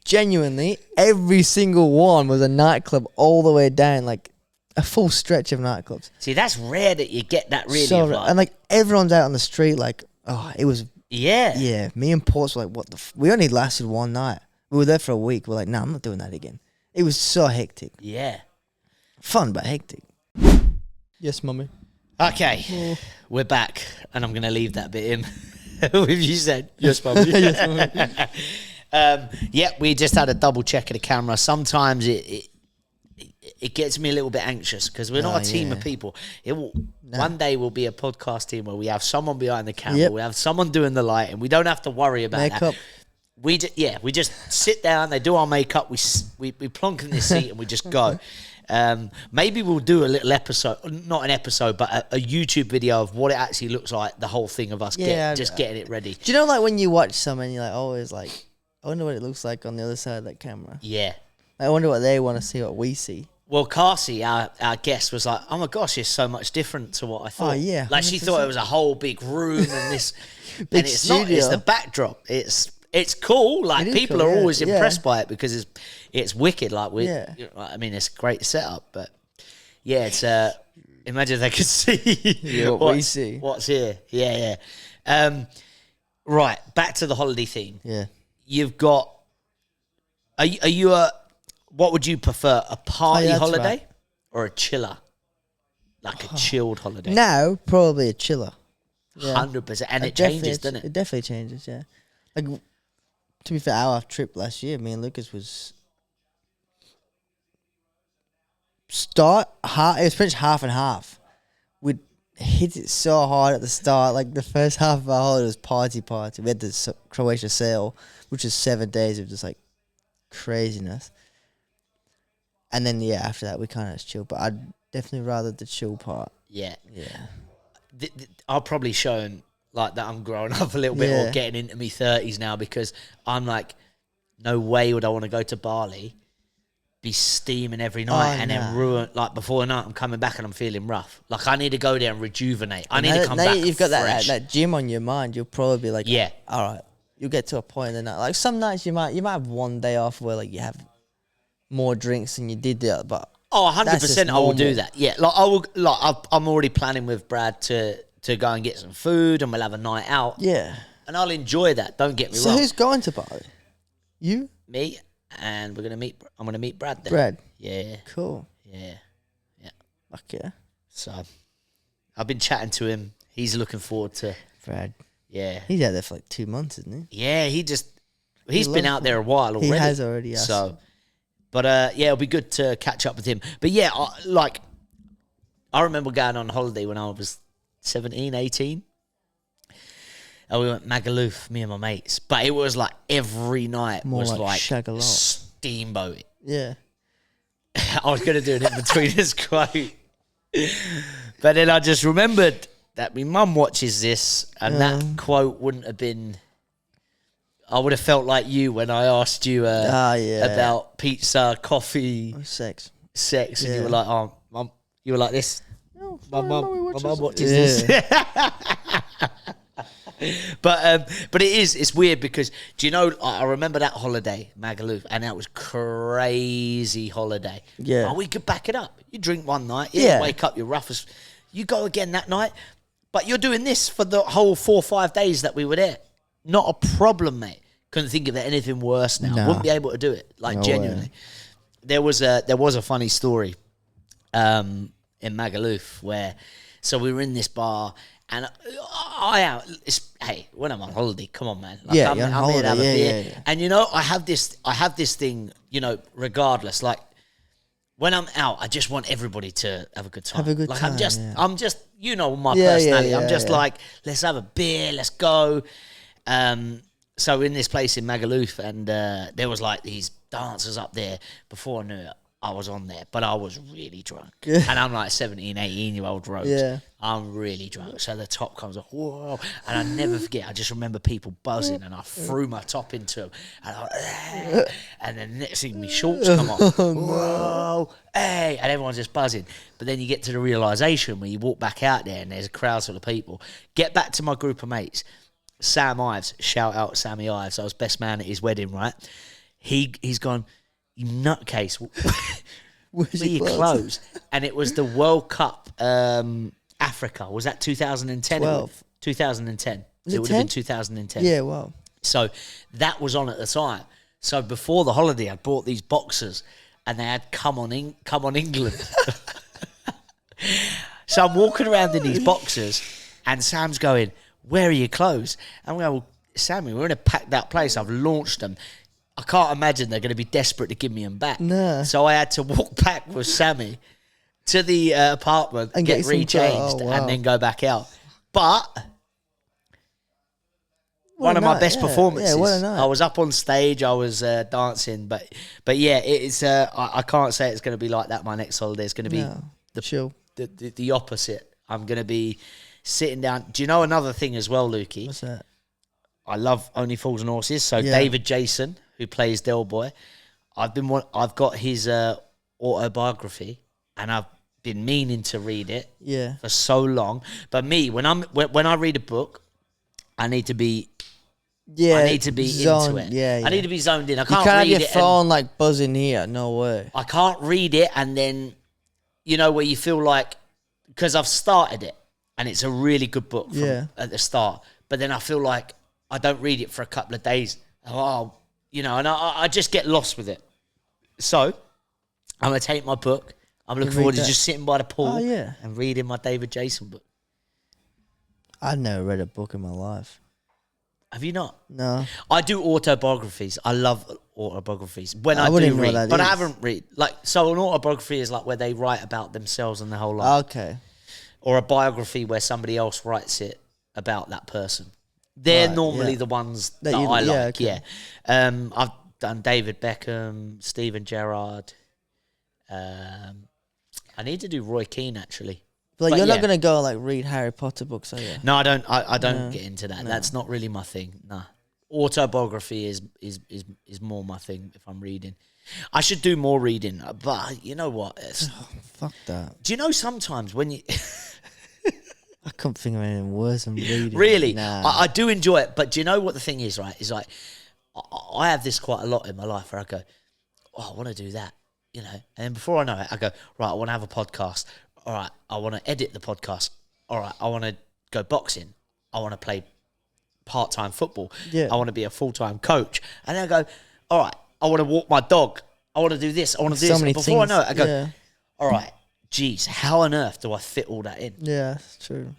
genuinely, every single one was a nightclub all the way down, like a full stretch of nightclubs. See, that's rare that you get that really. So, and like everyone's out on the street, like, it was. Yeah. Yeah, me and Ports were like, what the we only lasted one night. We were there for a week. We're like, nah, I'm not doing that again. It was so hectic. Yeah. Fun, but hectic. Yes, mummy. Okay, we're back, and I'm going to leave that bit in. With you said, yes, mummy. Yes, mummy. Yeah, we just had a double check of the camera. Sometimes it gets me a little bit anxious because we're not a team of people. One day we'll be a podcast team where we have someone behind the camera, we have someone doing the light, and we don't have to worry about Makeup. that. We just sit down, they do our makeup, we plonk in the seat, and we just go. Maybe we'll do a little episode, not an episode, but a YouTube video of what it actually looks like, the whole thing of us getting it ready. Do you know, like, when you watch someone, you're like, always like, I wonder what it looks like on the other side of that camera. Yeah. I wonder what they want to see, what we see. Well, Cassie, our guest, was like, oh my gosh, it's so much different to what I thought. Oh, yeah. Like, she thought it was a whole big room and this. Big and it's studio. not, it's the backdrop. It's cool. Like, people cool, are always yeah. impressed by it because it's wicked. Like, Yeah. I mean, it's a great setup, but yeah, it's, imagine if they could see what we see. What's here. Yeah. Right, back to the holiday theme. Yeah. You've got, are you what would you prefer, a party holiday right. or a chiller? Like a chilled holiday? Now, probably a chiller. Yeah. 100%. And it changes, doesn't it? It definitely changes, yeah. Like, to be fair, our trip last year, me and Lucas was it was pretty much half and half. hit it so hard at the start. Like the first half of our holiday was party. We had the Croatia sail, which was 7 days of just like craziness. And then after that we kind of chill. But I'd definitely rather the chill part. Yeah. Yeah. I've probably shown like that I'm growing up a little bit or getting into my 30s now, because I'm like, no way would I want to go to Bali, be steaming every night then ruin, like before night I'm coming back and I'm feeling rough. Like I need to go there and rejuvenate. I need to come back you've got fresh. that gym on your mind, you'll probably be like, all right, you'll get to a point in the night. Like some nights you might have one day off where like you have more drinks than you did the other, but 100% I will do that. Yeah, like I will. Like I'm already planning with Brad to go and get some food, and we'll have a night out. Yeah, and I'll enjoy that. Don't get me wrong. So who's going to Bali? You, me, and I'm gonna meet Brad there. Brad. Yeah. Cool. Yeah. Fuck yeah. So I've been chatting to him. He's looking forward to Brad. Yeah. He's out there for like 2 months, isn't he? Yeah. He's been out there a while already. He has already. Yes. So. But, it'll be good to catch up with him. But, yeah, I remember going on holiday when I was 17, 18. And we went Magaluf, me and my mates. But it was like every night More was like steamboat. Yeah. I was going to do an in-betweeners quote. But then I just remembered that my mum watches this, and that quote wouldn't have been... I would have felt like you when I asked you about pizza, coffee, sex, and you were like, "Oh, mum," you were like this. No, my mum watches this. But it's weird because do you know? I remember that holiday, Magaluf, and that was crazy holiday. Yeah, we could back it up. You drink one night, wake up, you're rough as. You go again that night, but you're doing this for the whole 4 or 5 days that we were there. Not a problem, mate. Couldn't think of anything worse now. No. Wouldn't be able to do it. Like, no genuinely. Way. There was a funny story in Magaluf where, so we were in this bar and hey, when I'm on holiday, come on, man. Like, I'm here to have a beer. Yeah. And, you know, I have this thing, you know, regardless, like, when I'm out, I just want everybody to have a good time. Like, I'm just, you know, my personality. I'm just like, let's have a beer, let's go. So in this place in Magaluf, and there was like these dancers up there. Before I knew it, I was on there, but I was really drunk. And I'm like 17, 18-year-old Rogz. Yeah. I'm really drunk. So the top comes off, whoa. And I never forget, I just remember people buzzing, and I threw my top into them. And then next thing, my shorts come off. Whoa, hey. And everyone's just buzzing. But then you get to the realisation when you walk back out there and there's a crowd full of people. Get back to my group of mates. Sam Ives, shout out Sammy Ives. I was best man at his wedding, right? He's gone, you nutcase. Where's your clothes? And it was the World Cup Africa. Was that 2010? 12. 2010. Was it would 10? have been 2010. Yeah, wow. So that was on at the time. So before the holiday, I bought these boxers, and they had come on England. So I'm walking around in these boxers, and Sam's going, where are your clothes? And we go, well, Sammy, we're in a packed out place. I've launched them. I can't imagine they're going to be desperate to give me them back. No. So I had to walk back with Sammy to the apartment and get rechanged and then go back out. But one of my best performances. Yeah, what a night. I was up on stage. I was dancing. But yeah, it's. I can't say it's going to be like that my next holiday. It's going to be the opposite. I'm going to be sitting down. Do you know another thing as well, Lukey? What's that? I love Only Fools and Horses. So David Jason, who plays Del Boy, I've got his autobiography, and I've been meaning to read it for so long. But me, when I read a book, I need to be into it. I need to be zoned in. I can't read it. You can't have your phone like buzzing here. No way. I can't read it, and then you know where you feel like, because I've started it and it's a really good book at the start, but then I feel like I don't read it for a couple of days. Oh, you know, and I just get lost with it. So I'm gonna take my book. I'm looking forward to just sitting by the pool and reading my David Jason book. I've never read a book in my life. Have you not? No. I do autobiographies. I love autobiographies. When I do read, but I haven't read. Like, so an autobiography is like where they write about themselves and their whole life. Okay. or a biography where somebody else writes it about that person. They're Right, normally yeah. the ones That that you- I yeah, like. okay. Yeah, I've done David Beckham, Steven Gerrard. I need to do Roy Keane actually. But But you're yeah. not gonna go like read Harry Potter books, are you? No, I don't. I don't No, get into that. no. That's not really my thing. Nah, autobiography is more my thing. If I'm reading, I should do more reading. But you know what? Fuck that. Do you know sometimes when you I can't think of anything worse than reading. really? Nah. I do enjoy it, but do you know what the thing is? Right? Is like I have this quite a lot in my life where I go, oh, I want to do that, you know, and then before I know it, I go, right, I want to have a podcast. All right, I want to edit the podcast. All right, I want to go boxing. I want to play part-time football. Yeah. I want to be a full-time coach. And then I go, all right, I want to walk my dog. I want to do this. I want to do So this. many And before things. I know it, I go, Yeah. all right, geez, how on earth do I fit all that in? Yeah, that's true.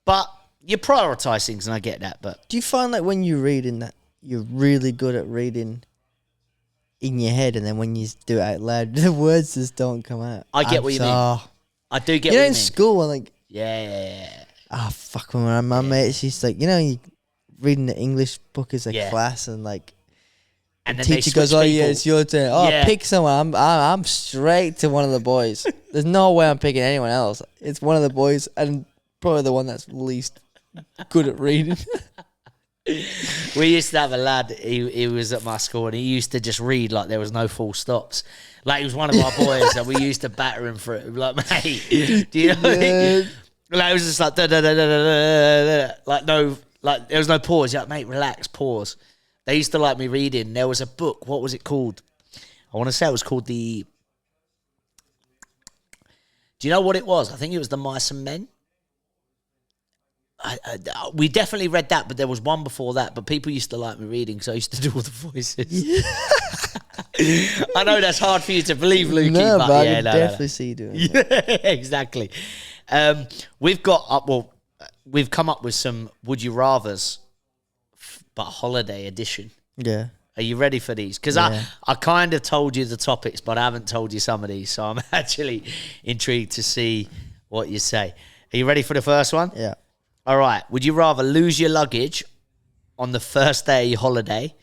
But you prioritise things, and I get that. But Do you find like when you're reading that you're really good at reading in your head, and then when you do it out loud, the words just don't come out? I get what you mean. I do get You know, what in you mean. school, and like, Yeah. fuck, when my mate, she's like, you know, you reading the English book as a Yeah. class, and like, And the then they teacher goes, switch "Oh yeah, people. it's your turn. Oh, Yeah. pick someone." I'm straight to one of the boys. There's no way I'm picking anyone else. It's one of the boys, and probably the one that's least good at reading. We used to have a lad, he was at my school, and he used to just read like there was no full stops. Like he was one of our boys, and we used to batter him for it. Like, mate, do you know what I mean? Like it was just like, da, da, da, da, da, da, da. Like no, like there was no pause. You're like, mate, relax, pause. They used to like me reading. There was a book, what was it called? I want to say it was called Do you know what it was? I think it was The Mice and Men. We definitely read that, but there was one before that. But people used to like me reading, so I used to do all the voices. I know that's hard for you to believe, Lukey, No, but but I yeah, can no. definitely see you doing that. Yeah, exactly. We've got we've come up with some would you rather's, but holiday edition. Yeah. Are you ready for these? Because Yeah. I kind of told you the topics, but I haven't told you some of these, so I'm actually intrigued to see what you say. Are you ready for the first one? Yeah. All right. Would you rather lose your luggage on the first day of your holiday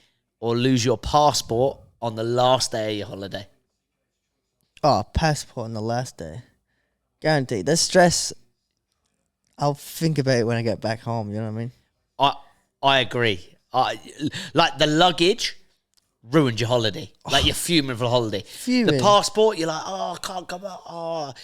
or lose your passport on the last day of your holiday? Oh, passport on the last day. Guaranteed. The stress, I'll think about it when I get back home, you know what I mean? I agree. Like the luggage ruined your holiday. Like you're fuming for the holiday. Fuming. The passport, you're like, oh, I can't come out. Oh,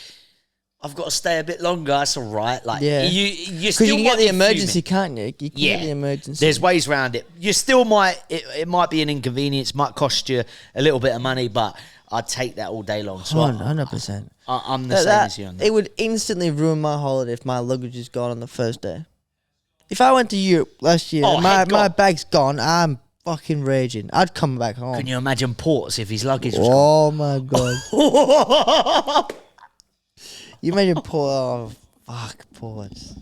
I've got to stay a bit longer. That's all right. Like Yeah. you Because still you can might get the be emergency, fuming. can't you? You can Yeah, get the emergency. there's ways around it. You still might. It might be an inconvenience. Might cost you a little bit of money, but I'd take that all day long. So 100%. I'm the same as you on that. It would instantly ruin my holiday if my luggage is gone on the first day. If I went to Europe last year Oh, and my head gone. bag's gone, I'm fucking raging. I'd come back home. Can you imagine Ports if his luggage was Oh my god. gone? You imagine Paul. Oh, fuck, Ports.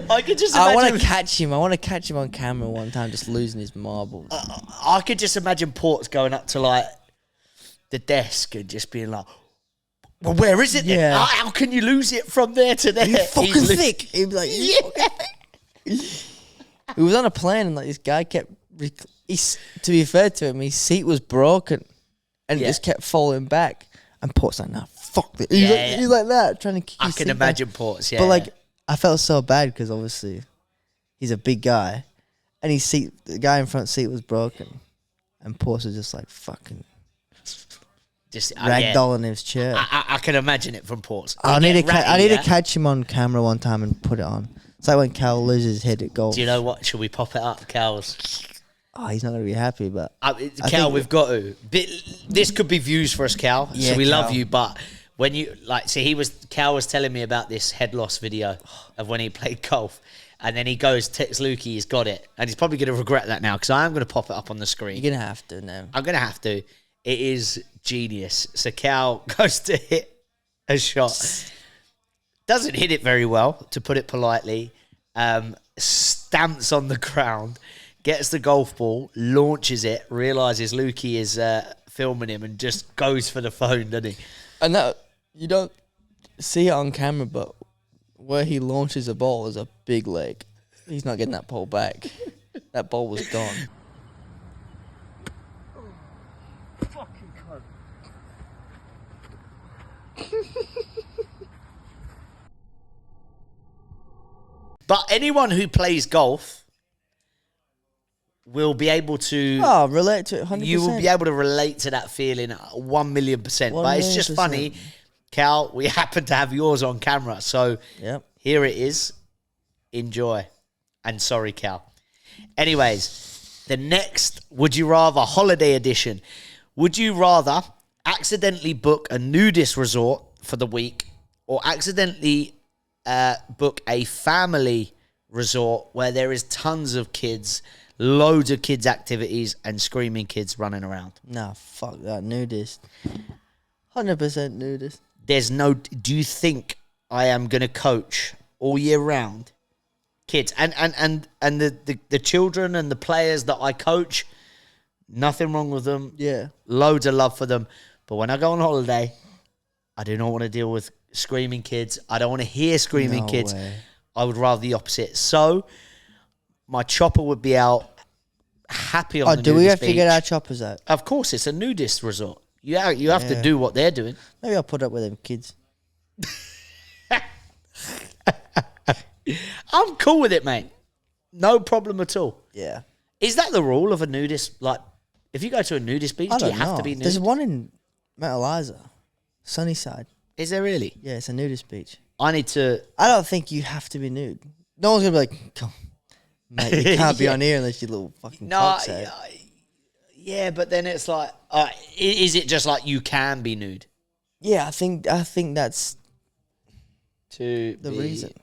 I could just I imagine. want to catch him. I want to catch him on camera one time just losing his marbles. I could just imagine Ports going up to like the desk and just being like, "Well, where is it? Then? Yeah. How can you lose it from there to there? You fucking He's lo- thick. He'd be like, you Yeah. We was on a plane and like this guy kept. To be fair to him, his seat was broken, and it Yeah. just kept falling back. And Port's like, "Nah, fuck this." Yeah. He's like that, trying to kick I his can seat imagine back. Ports. Yeah, But like, I felt so bad because obviously he's a big guy, and the guy in front seat was broken, and Ports was just like fucking just ragdolling his chair. I can imagine it from Ports. I They need get to ratty, yeah? catch him on camera one time and put it on. It's like when Cal loses his head at golf. Do you know what? Should we pop it up, Cal's? Oh, he's not gonna be happy, but Cal, think- we've got to. This could be views for us, Cal. Yeah, so we love Cal. you, but when you Cal was telling me about this head loss video of when he played golf, and then he goes text Lukey, he's got it, and he's probably going to regret that now because I am going to pop it up on the screen. you're gonna have to now. I'm going to have to. It is genius. So Cal goes to hit a shot, doesn't hit it very well, to put it politely. Stamps on the ground, gets the golf ball, launches it, realizes Lukey is filming him, and just goes for the phone, doesn't he? And that you don't see it on camera, but where he launches a ball is a big leg. He's not getting that ball back. That ball was gone. Fucking cunt. But anyone who plays golf will be able to. Oh, relate to it 100%. You will be able to relate to that feeling 1,000,000%. But it's just funny, Cal, we happen to have yours on camera. So Yep. here it is. Enjoy. And sorry, Cal. Anyways, the next Would You Rather holiday edition. Would you rather accidentally book a nudist resort for the week or accidentally book a family resort where there is tons of kids, loads of kids' activities, and screaming kids running around? Nah, fuck that. Nudist. 100% nudist. There's no... Do you think I am going to coach all year round kids? And the children and the players that I coach, nothing wrong with them. Yeah. Loads of love for them. But when I go on holiday, I do not want to deal with screaming kids. I don't want to hear screaming kids. Way. I would rather the opposite. So my chopper would be out happy on the do we nudist have to get beach. our choppers out? Of course, it's a nudist resort. You have to do what they're doing. Maybe I'll put up with them kids. I'm cool with it, mate. No problem at all. Yeah. Is that the rule of a nudist? Like, if you go to a nudist beach, I do you don't have know. to be nude? There's one in Mount Eliza, Sunnyside. Is there really? Yeah, it's a nudist beach. I need to... I don't think you have to be nude. No one's gonna be like, come, mate, you can't be Yeah. on here unless your little fucking No, cock's out. yeah, but then it's like... is it just like you can be nude? Yeah, I think that's To the be- reason.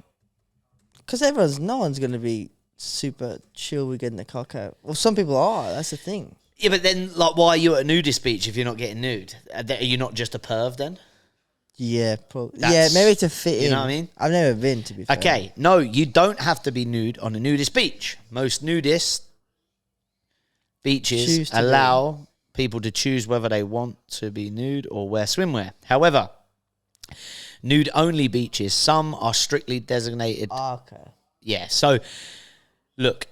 Because no one's gonna be super chill with getting the cock out. Well, some people are. That's the thing. Yeah, but then, like, why are you at a nudist beach if you're not getting nude? Are you not just a perv then? Yeah, probably. Yeah, That's- maybe to fit in. you know what I mean? I've never been, to be fair. Okay, no, you don't have to be nude on a nudist beach. Most nudist beaches Choose to allow people to choose whether they want to be nude or wear swimwear. However, nude-only beaches, some are strictly designated. Okay. Yeah, so, look,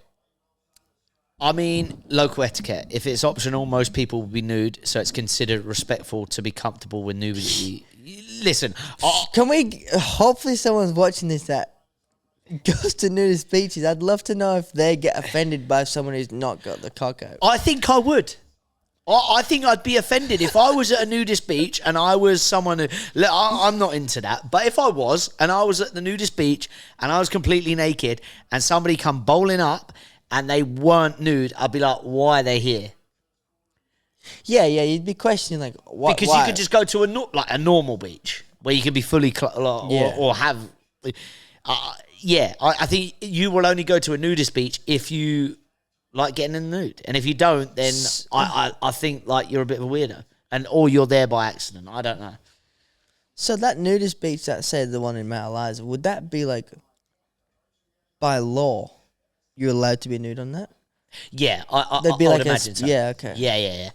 I mean, local etiquette. If it's optional, most people will be nude, so it's considered respectful to be comfortable with nudity. Listen, Can we? Hopefully, someone's watching this that goes to nudist beaches. I'd love to know if they get offended by someone who's not got the cock out. I think I would. I think I'd be offended if I was at a nudist beach and I was someone who... Look, I'm not into that, but if I was and I was at the nudist beach and I was completely naked and somebody come bowling up and they weren't nude, I'd be like, why are they here? Yeah, you'd be questioning like, what? Because why? you could just go to a normal beach where you can be fully Yeah. or have... I think you will only go to a nudist beach if you like getting in the nude. And if you don't, then I think like you're a bit of a weirdo. Or you're there by accident. I don't know. So that nudist beach that said the one in Mount Eliza, would that be like by law? You're allowed to be nude on that? Yeah, I There'd be would like imagine so. yeah, okay. Yeah.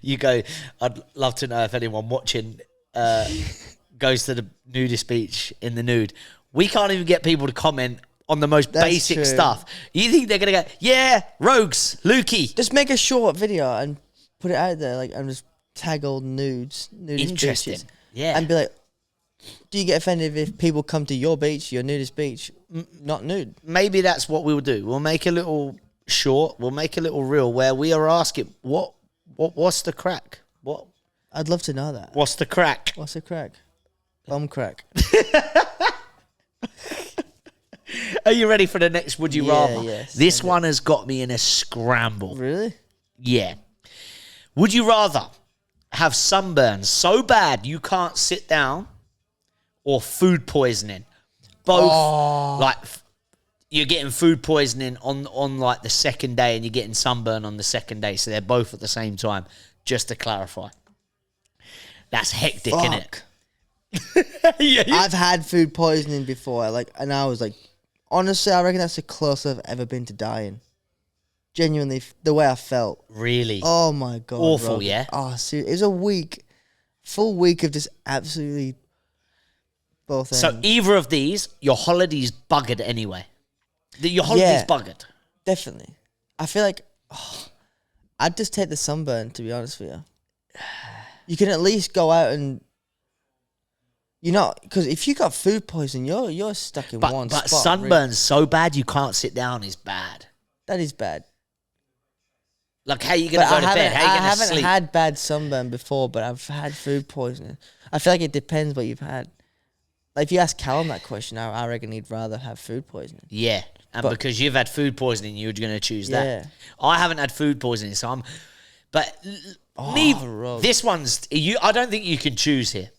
You go, I'd love to know if anyone watching goes to the nudist beach in the nude. We can't even get people to comment on the most That's basic true. stuff. You think they're going to go, yeah, Rogz, Lukey. Just make a short video and put it out there, like, and just tag all nudist Interesting. beaches. Yeah. And be like, do you get offended if people come to your beach, your nudist beach, not nude? Maybe that's what we'll do. We'll make a little short, we'll make a little reel where we are asking, what's the crack? I'd love to know that. What's the crack? What's the crack? Bum crack. Are you ready for the next Would You Yeah, Rather? yes. This one has got me in a scramble. Really? Yeah. Would you rather have sunburn so bad you can't sit down or food poisoning? Both. Like, you're getting food poisoning on like the second day and you're getting sunburn on the second day. So they're both at the same time, just to clarify. That's hectic, isn't it? Yeah. I've had food poisoning before, and I was like, honestly, I reckon that's the closest I've ever been to dying. Genuinely, the way I felt. Really? Oh my god. Awful, Rob. yeah? Oh, seriously. It was a full week of just absolutely Both So ends. either of these, your holiday's buggered anyway. Your holiday's buggered. Definitely. I feel like I'd just take the sunburn, to be honest with you. You can at least go out and because if you got food poisoning, you're stuck in one spot. But sunburn's so bad you can't sit down is bad. That is bad. Like, how you going to go to bed? How you going to sleep? I haven't had bad sunburn before, but I've had food poisoning. I feel like it depends what you've had. Like, if you ask Callum that question, I reckon he'd rather have food poisoning. Yeah, and because you've had food poisoning, you're going to choose that. Yeah. I haven't had food poisoning, so I'm... But Rog. this one's... I don't think you can choose here.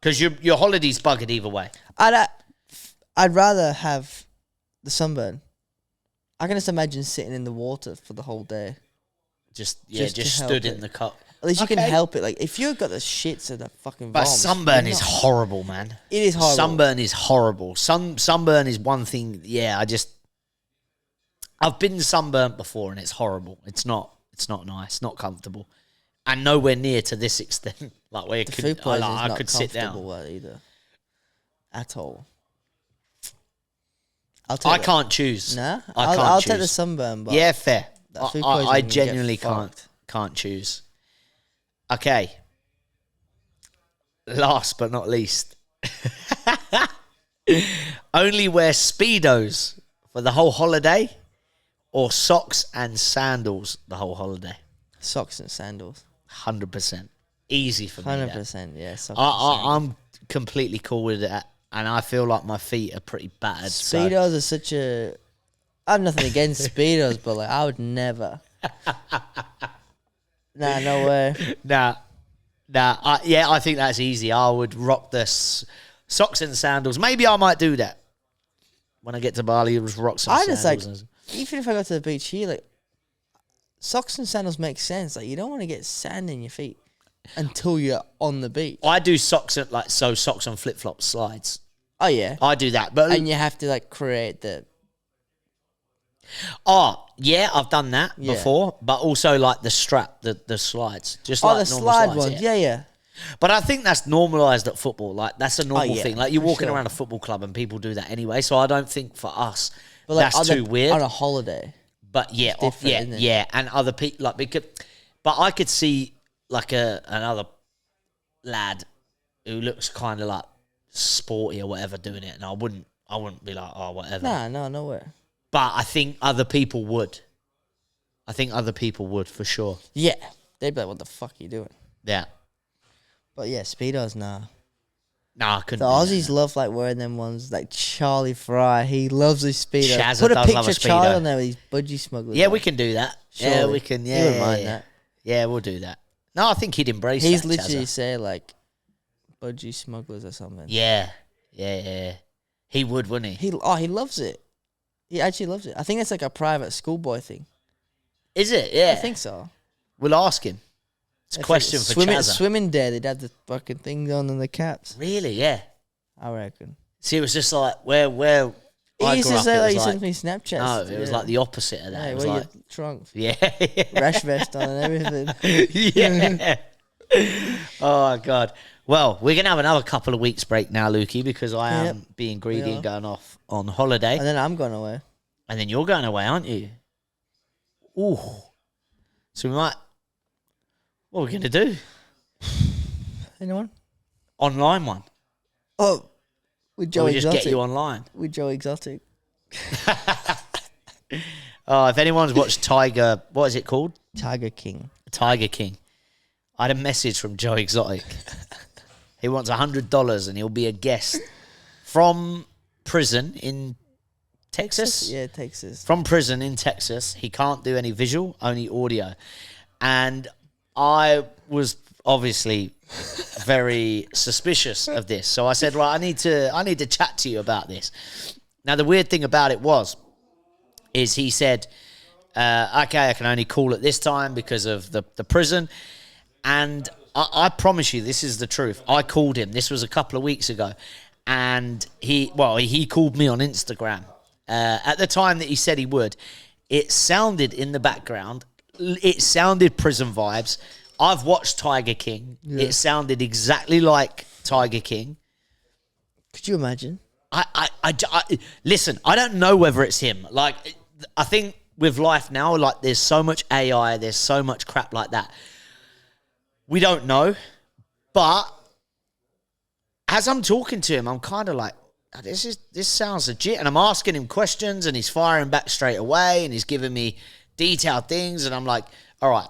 Because your holiday's buggered either way. I'd rather have the sunburn. I can just imagine sitting in the water for the whole day. Just to stood help in the cup. At least you can help it. Like, if you've got the shits or the fucking But vomits, sunburn is horrible, man. It is horrible. Sunburn is horrible. Sunburn is one thing. Yeah, I've been sunburnt before, and it's horrible. It's not nice. Not comfortable, and nowhere near to this extent. Like, where The food poisoning is I not could sit down. comfortable either. At all. I can't choose. Nah, I'll take the sunburn. But yeah, fair. that food I poisoning, you genuinely get can't choose. Okay. Last but not least, only wear Speedos for the whole holiday, or socks and sandals the whole holiday. Socks and sandals. 100%. Easy for me. 100%. Yeah. Socks and sandals. I'm completely cool with that, and I feel like my feet are pretty battered. Speedos are such a. I have nothing against Speedos, but like I would never. Nah, no way. Nah. I think that's easy. I would rock the socks and sandals. Maybe I might do that when I get to Bali. Just rock some sandals. Even if I go to the beach here, like socks and sandals make sense. Like, you don't want to get sand in your feet until you're on the beach. I do socks on flip flops slides. Oh yeah, I do that, but and you have to like create the. Oh yeah, I've done that Yeah. before, but also like the strap, the slides, just like the normal slide slides, ones. Yeah. But I think that's normalised at football. Like, that's a normal yeah, thing. Like, you're for walking sure. around a football club and people do that anyway. So I don't think for us But like that's too weird. on a holiday. But yeah, different, isn't it? yeah, and other people like but I could see like another lad who looks kind of like sporty or whatever doing it, and I wouldn't be like, oh, whatever. Nah, no way. But I think other people would. I think other people would for sure. Yeah, they'd be like, "What the fuck are you doing?" Yeah. But yeah, Speedos, nah. Nah, I couldn't. The Aussies love like wearing them ones. Like Charlie Fry, he loves his Speedos. Shazza Put a does picture love a of Charlie Speedo. on there with his budgie smugglers. Yeah, on. we can do that. Yeah, Surely. we can. He Yeah, wouldn't yeah, mind yeah. that. Yeah, we'll do that. No, I think he'd embrace He's that. literally Shazza. say like budgie smugglers or something. Yeah. He would, wouldn't he? He loves it. He actually loves it. I think it's like a private schoolboy thing. Is it? Yeah. I think so. We'll ask him. It's a question for Chazza. Swimming day, they'd have the fucking things on and the caps. Really? Yeah. I reckon. See, it was just like where He I used grew to up. say It like was he like, sent me Snapchats. no, it was like the opposite of that. Hey, It was wear like, your trunks, yeah, rash vest on and everything. yeah. Oh God. Well, we're gonna have another couple of weeks break now, Lukey, because I am being greedy We and are. going off on holiday, And then I'm going away. and then you're going away, aren't you? Ooh. So we might. What are we gonna do? Anyone? Online one. Oh, with Or Joe we just Exotic. get you online. With Joe Exotic. Oh, if anyone's watched Tiger, what is it called? Tiger King. Tiger King. I had a message from Joe Exotic. He wants $100 and he'll be a guest from prison in Texas. Yeah, Texas. From prison in Texas. He can't do any visual, only audio. And I was obviously very suspicious of this. So I said, right, I need to chat to you about this. Now, the weird thing about it is he said, okay, I can only call at this time because of the prison. And I promise you, this is the truth. I called him. This was a couple of weeks ago. And he called me on Instagram. At the time that he said he would, it sounded in the background, it sounded prison vibes. I've watched Tiger King. Yeah. It sounded exactly like Tiger King. Could you imagine? Listen, I don't know whether it's him. Like, I think with life now, like, there's so much AI, there's so much crap like that. We don't know, but as I'm talking to him, I'm kind of like, this sounds legit, and I'm asking him questions, and he's firing back straight away, and he's giving me detailed things, and I'm like, all right,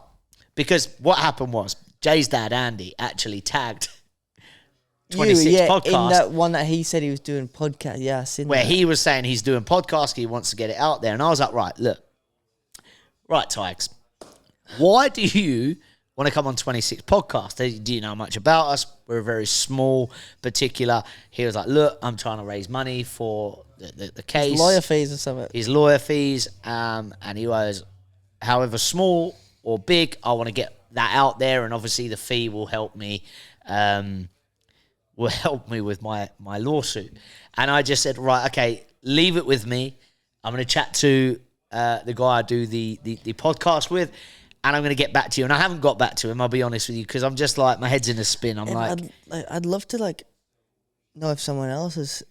because what happened was Jay's dad Andy actually tagged 26 podcast in that one that he said he was doing podcast. Yeah, I seen where that. he was saying he's doing podcast, he wants to get it out there, and I was like, right, look, right, Tigers, why do you want to come on 26 podcast? Do you know much about us? We're very small, particular. He was like, look, I'm trying to raise money for the case. His lawyer fees or something. His lawyer fees, and he was, however small or big, I want to get that out there, and obviously the fee will help me with my lawsuit. And I just said, right, okay, leave it with me. I'm going to chat to the guy I do the podcast with, and I'm going to get back to you. And I haven't got back to him, I'll be honest with you, because I'm just like, my head's in a spin. I'd love to like know if someone else has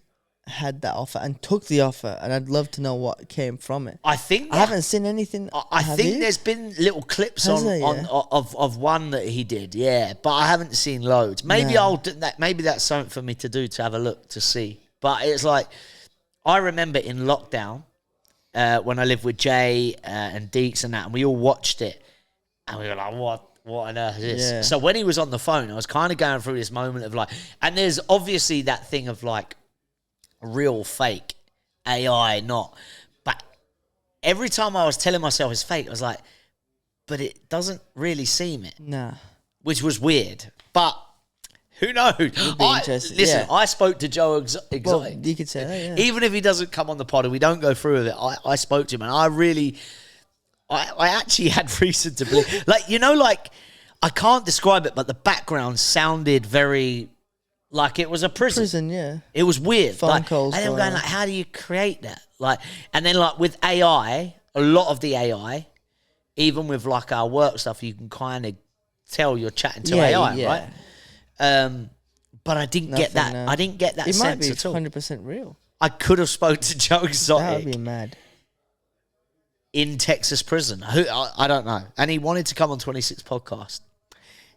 had that offer and took the offer, and I'd love to know what came from it. I think I haven't seen anything. I think there's been little clips of one that he did, yeah, but I haven't seen loads. Maybe I'll do that. Maybe that's something for me to do, to have a look to see. But it's like, I remember in lockdown when I lived with Jay and Deeks and that, and we all watched it, and we were like, what on earth is this? Yeah. So when he was on the phone, I was kind of going through this moment of like, and there's obviously that thing of like, real, fake, AI, not. But every time I was telling myself it's fake, I was like, but it doesn't really seem it. Nah. Which was weird. But who knows? Interesting. Listen, Yeah. I spoke to Joe Exotic. Well, you could say that, yeah. Even if he doesn't come on the pod and we don't go through with it, I spoke to him, and I actually had reason to believe. Like, you know, like, I can't describe it, but the background sounded very... like it was a prison. Yeah. It was weird. Phone calls. And I'm going like, how do you create that? Like, and then like with AI, a lot of the AI, even with like our work stuff, you can kind of tell you're chatting to AI, right? But I didn't get that. I didn't get that sense at all. It might be 100% real. I could have spoke to Joe Exotic. That would be mad. In Texas prison. I don't know. And he wanted to come on 26 podcast.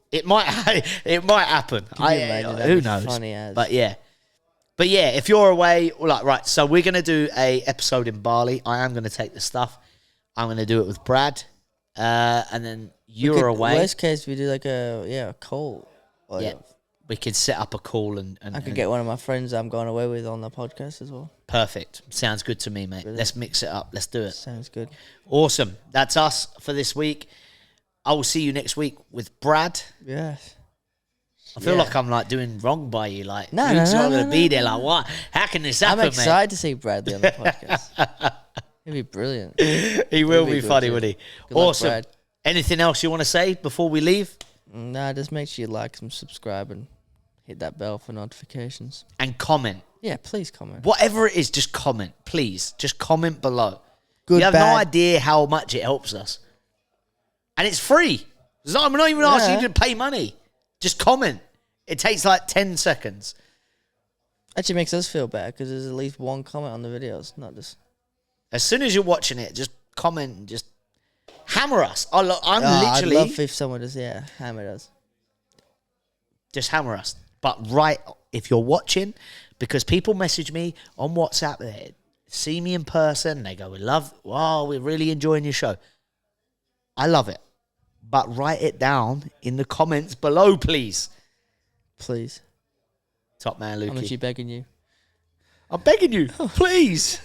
It might happen. Who knows? Funny as. But yeah, if you're away, like, right, so we're going to do a episode in Bali. I am going to take the stuff. I'm going to do it with Brad. And then you're away. Worst case, we do like a call. Yeah, we could set up a call and I could get one of my friends I'm going away with on the podcast as well. Perfect. Sounds good to me, mate. Brilliant. Let's mix it up. Let's do it. Sounds good. Awesome. That's us for this week. I will see you next week with Brad. Yes. I feel like I'm like doing wrong by you. Like, no, Luke's not going to be there. No. Like, what? How can this happen, I'm excited to see Bradley on the podcast. He'll be brilliant. He will be funny, wouldn't he? Good luck, Awesome. Brad. Anything else you want to say before we leave? Nah, just make sure you like and subscribe and hit that bell for notifications. And comment. Yeah, please comment. Whatever it is, just comment, please. Just comment below. Good, you have bad. no idea how much it helps us. And it's free. I'm not even asking you to pay money. Just comment. It takes like 10 seconds. Actually makes us feel better because there's at least one comment on the videos, not just... As soon as you're watching it, just comment and just hammer us. I'm literally... I'd love if someone just, hammer us. Just hammer us. But if you're watching, because people message me on WhatsApp, they see me in person, they go, we're really enjoying your show. I love it. But write it down in the comments below, please. Please. Top man, Lukey. How much you begging you? I'm begging you, please.